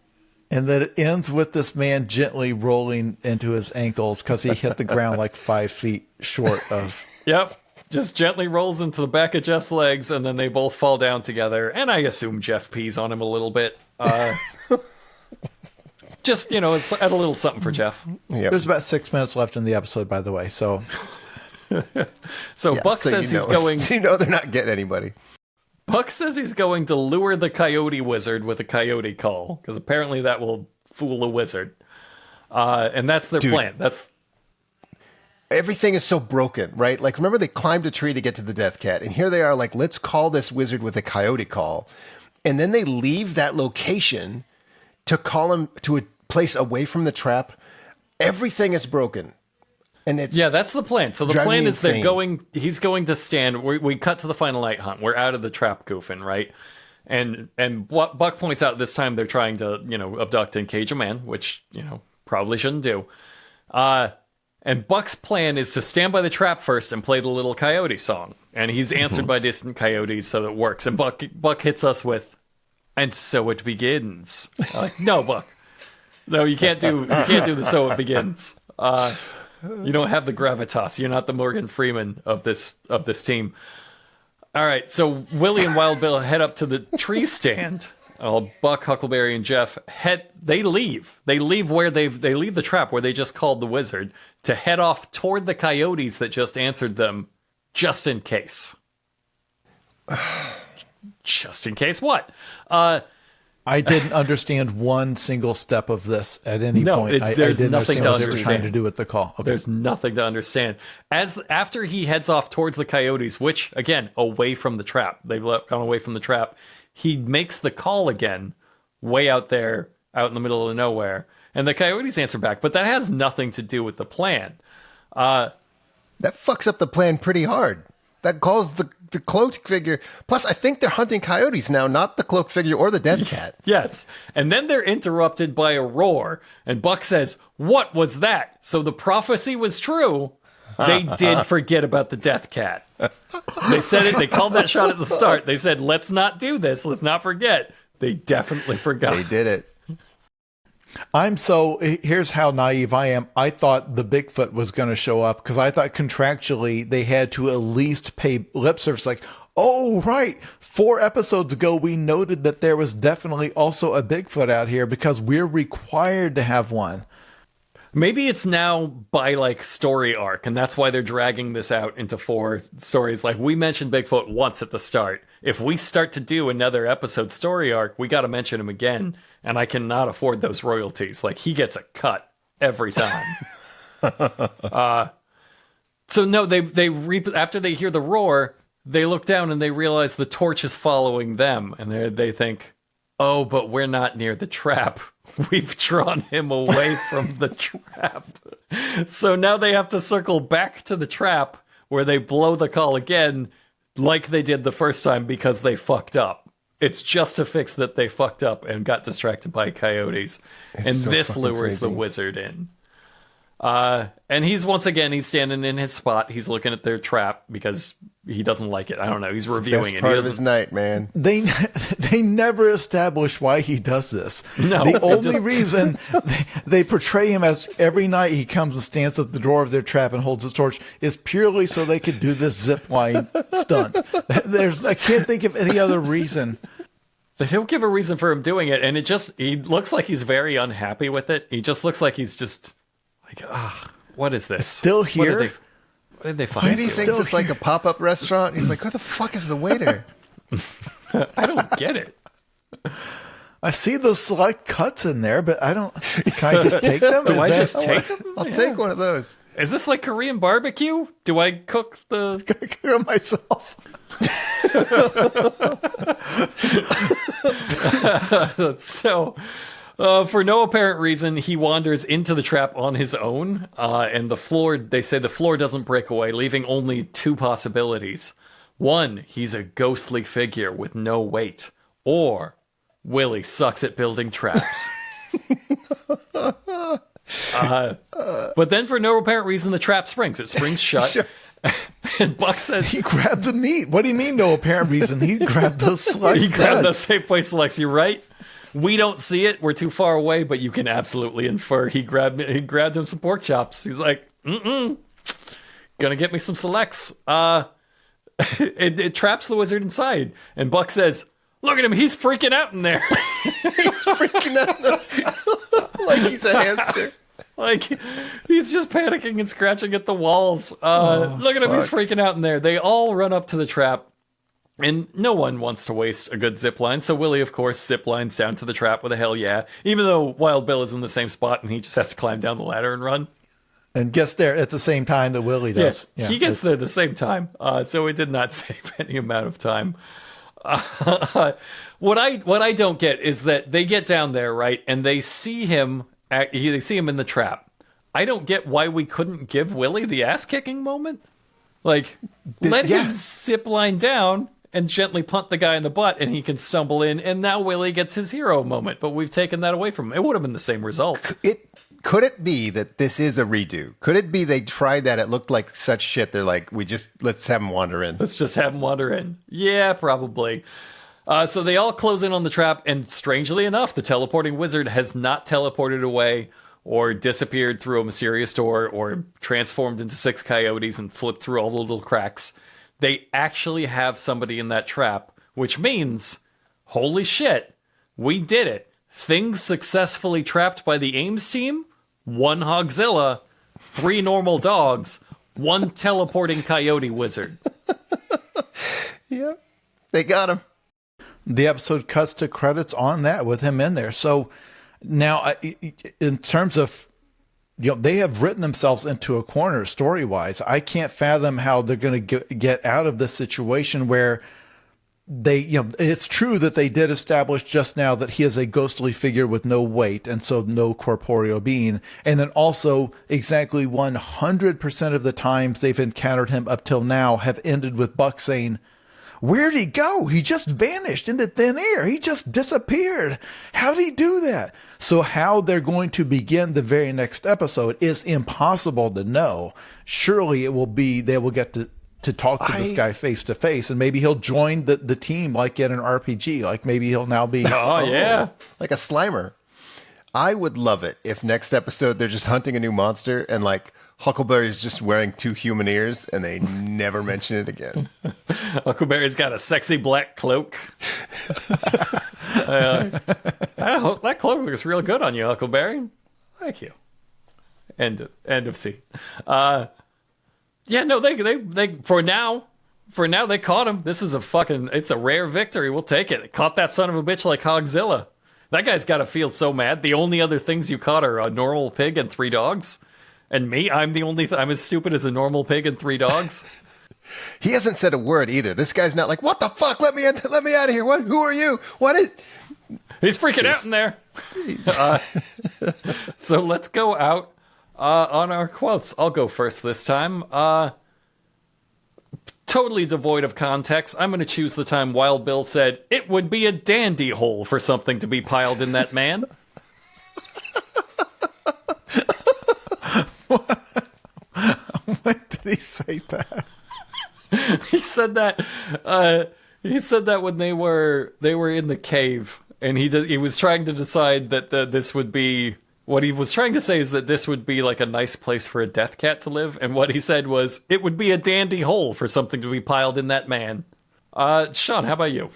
then it ends with this man gently rolling into his ankles because he hit the ground like 5 feet short of. Yep. Just gently rolls into the back of Jeff's legs, and then they both fall down together. And I assume Jeff pees on him a little bit. Just, it's add a little something for Jeff. Yep. There's about 6 minutes left in the episode, by the way, so... Buck says he's going... they're not getting anybody. Buck says he's going to lure the Coyote wizard with a coyote call, because apparently that will fool a wizard. And that's their plan. Everything is so broken, right? Like, remember they climbed a tree to get to the Death Cat, and here they are like, let's call this wizard with a coyote call. And then they leave that location to call him to a place away from the trap. Everything is broken. And that's the plan. So the plan is he's going to stand. We cut to the final night hunt. We're out of the trap goofing, right? And what Buck points out this time, they're trying to, abduct and cage a man, which, probably shouldn't do. And Buck's plan is to stand by the trap first and play the little coyote song. And he's answered by distant coyotes, so it works. And Buck hits us with, and so it begins. I'm like, no, Buck. No, you can't do the so it begins. You don't have the gravitas. You're not the Morgan Freeman of this team. All right, so Willie and Wild Bill head up to the tree stand. Buck, Huckleberry, and Jeff they leave. They leave the trap where they just called the wizard to head off toward the coyotes that just answered them, just in case. Just in case what? I didn't understand one single step of this at any point. There's I didn't nothing understand to what understand. they were trying to do with the call. Okay. There's nothing to understand. After he heads off towards the coyotes, which, again, away from the trap. They've gone away from the trap. He makes the call again, way out there, out in the middle of nowhere. And the coyotes answer back, but that has nothing to do with the plan. That fucks up the plan pretty hard. That calls the cloaked figure. Plus, I think they're hunting coyotes now, not the cloaked figure or the Death Cat. Yes. And then they're interrupted by a roar. And Buck says, what was that? So the prophecy was true. They did forget about the Death Cat. They said it. They called that shot at the start. They said, let's not do this. Let's not forget. They definitely forgot. They did it. Here's how naive I am. I thought the Bigfoot was going to show up because I thought contractually they had to at least pay lip service. Like, oh, right. 4 episodes ago, we noted that there was definitely also a Bigfoot out here because we're required to have one. Maybe it's now by like story arc, and that's why they're dragging this out into 4 stories. Like, we mentioned Bigfoot once at the start. If we start to do another episode story arc, we got to mention him again, and I cannot afford those royalties. Like, he gets a cut every time. So no, after they hear the roar, they look down and they realize the torch is following them, and they think, oh, but we're not near the trap. We've drawn him away from the trap. So now they have to circle back to the trap where they blow the call again like they did the first time because they fucked up. It's just to fix that they fucked up and got distracted by coyotes. And so this fucking lures crazy. the wizard in. And he's standing in his spot. He's looking at their trap because he doesn't like it. I don't know. He's reviewing Best it. part He of his doesn't. night, man. They never establish why he does this. No, the it only just- reason they portray him as every night he comes and stands at the door of their trap and holds his torch is purely so they could do this zip line stunt. I can't think of any other reason. They don't give a reason for him doing it, and he looks like he's very unhappy with it. He just looks like he's just like, what is this? Still here? What did they find? Maybe he us thinks doing? it's like a pop-up restaurant. He's like, where the fuck is the waiter? I don't get it. I see those select cuts in there, but I don't. Can I just take them? Do I Is just that- take them? I'll take one of those. Is this like Korean barbecue? Do I cook the... Kill myself? So, for no apparent reason, he wanders into the trap on his own, and they say the floor doesn't break away, leaving only 2 possibilities. 1, he's a ghostly figure with no weight, or Willie sucks at building traps. But then, for no apparent reason, the trap springs. It springs shut. Sure. And Buck says He grabbed the meat. What do you mean, no apparent reason? He grabbed those select he grabbed the cuts. Safeway Selects. You're right. We don't see it. We're too far away, but you can absolutely infer he grabbed him some pork chops. He's like, gonna get me some selects. It traps the wizard inside, and Buck says, "Look at him. He's freaking out in there." He's freaking out like he's a hamster. Like, he's just panicking and scratching at the walls. Look at him, he's freaking out in there. They all run up to the trap, and no one wants to waste a good zip line. So Willie, of course, zip lines down to the trap with a hell yeah, even though Wild Bill is in the same spot and he just has to climb down the ladder and run. And gets there at the same time that Willie does. Yeah, he gets there at the same time. So it did not save any amount of time. What I don't get is that they get down there, right, and they see him. They see him in the trap. I don't get why we couldn't give Willie the ass kicking moment. Like, let him zip line down and gently punt the guy in the butt, and he can stumble in, and now Willie gets his hero moment. But we've taken that away from him. It would have been the same result. Could it be that this is a redo? Could it be they tried that? It looked like such shit. They're like, let's have him wander in. Let's just have him wander in. Yeah, probably. So they all close in on the trap, and strangely enough, the teleporting wizard has not teleported away or disappeared through a mysterious door or transformed into 6 coyotes and slipped through all the little cracks. They actually have somebody in that trap, which means, holy shit, we did it. Things successfully trapped by the Ames team, 1 Hogzilla, 3 normal dogs, 1 teleporting coyote wizard. Yep, they got him. The episode cuts to credits on that with him in there. So now, in terms of, they have written themselves into a corner story-wise. I can't fathom how they're going to get out of this situation where it's true that they did establish just now that he is a ghostly figure with no weight and so no corporeal being. And then also exactly 100% of the times they've encountered him up till now have ended with Buck saying, "Where'd he go? He just vanished into thin air. He just disappeared. How'd he do that?" So how they're going to begin the very next episode is impossible to know. Surely it will be, they will get to to talk to this guy face to face, and maybe he'll join the team like in an RPG. Like maybe he'll now be like a Slimer. I would love it if next episode they're just hunting a new monster and like Huckleberry's just wearing 2 human ears and they never mention it again. Huckleberry's got a sexy black cloak. That cloak looks real good on you, Huckleberry. Thank you. End of scene. Yeah, no, they for now they caught him. This is it's a rare victory. We'll take it. They caught that son of a bitch like Hogzilla. That guy's got to feel so mad. The only other things you caught are a normal pig and 3 dogs. And me, I'm as stupid as a normal pig and 3 dogs. He hasn't said a word either. This guy's not like, what the fuck? Let me out of here. What? Who are you? What is? He's freaking out in there. So let's go out on our quotes. I'll go first this time. Totally devoid of context. I'm going to choose the time Wild Bill said, "It would be a dandy hole for something to be piled in that man." When did he say that? He said that. He said that when they were in the cave, and he was trying to decide that this would be. What he was trying to say is that this would be like a nice place for a death cat to live, and what he said was, "It would be a dandy hole for something to be piled in that man." Sean, how about you?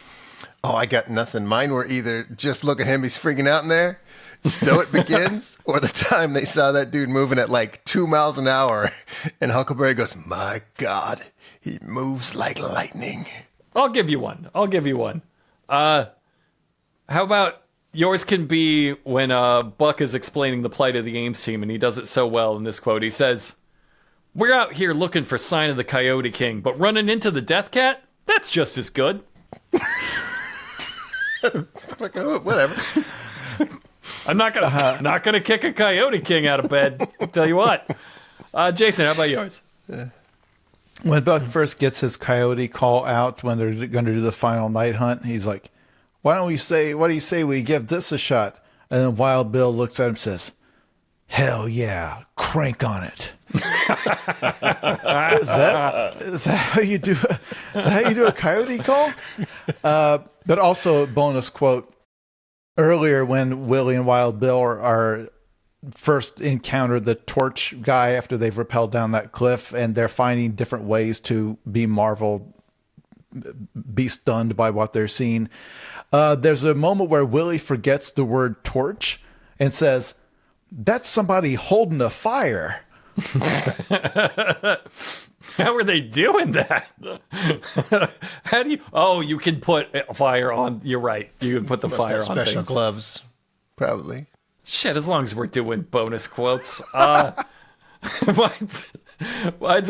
Oh, I got nothing. Mine were either just look at him, he's freaking out in there, so it begins, or the time they saw that dude moving at like 2 miles an hour, and Huckleberry goes, "My God, he moves like lightning." I'll give you one. How about yours can be when Buck is explaining the plight of the Ames team, and he does it so well in this quote. He says, "We're out here looking for sign of the Coyote King, but running into the Death Cat? That's just as good." Whatever. I'm not gonna kick a Coyote King out of bed. I'll tell you what. Jason, how about yours? When Buck first gets his coyote call out when they're going to do the final night hunt, he's like, what do you say we give this a shot? And then Wild Bill looks at him and says, "Hell yeah, crank on it." Is that how you do a coyote call? But also a bonus quote. Earlier when Willie and Wild Bill are first encounter the torch guy after they've rappelled down that cliff, and they're finding different ways to be stunned by what they're seeing. There's a moment where Willie forgets the word torch and says, "That's somebody holding a fire." How are they doing that? How do you? Oh, you can put fire on. You're right. You can put the fire on special things. Gloves, probably. Shit, as long as we're doing bonus quotes. Mine's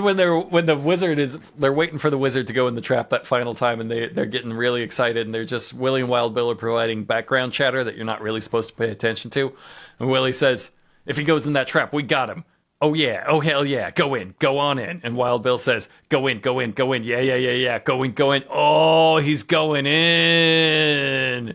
when the wizard they're waiting for the wizard to go in the trap that final time, and they're getting really excited, and they're just Willie and Wild Bill are providing background chatter that you're not really supposed to pay attention to. And Willie says, "If he goes in that trap, we got him. Oh yeah, oh hell yeah, go on in." And Wild Bill says, go in, yeah, go in. Oh, he's going in.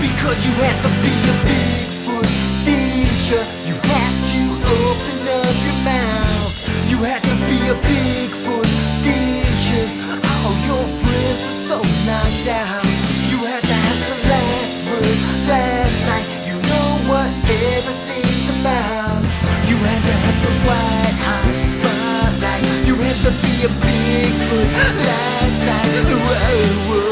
Because you have to be a Bigfoot feature, you have to open up your mouth. You have to be a Bigfoot feature. All your friends were so knocked out. You had to have the last word last night. You know what everything's about. You had to have the white hot spotlight. You had to be a Bigfoot last night. Whoa, whoa.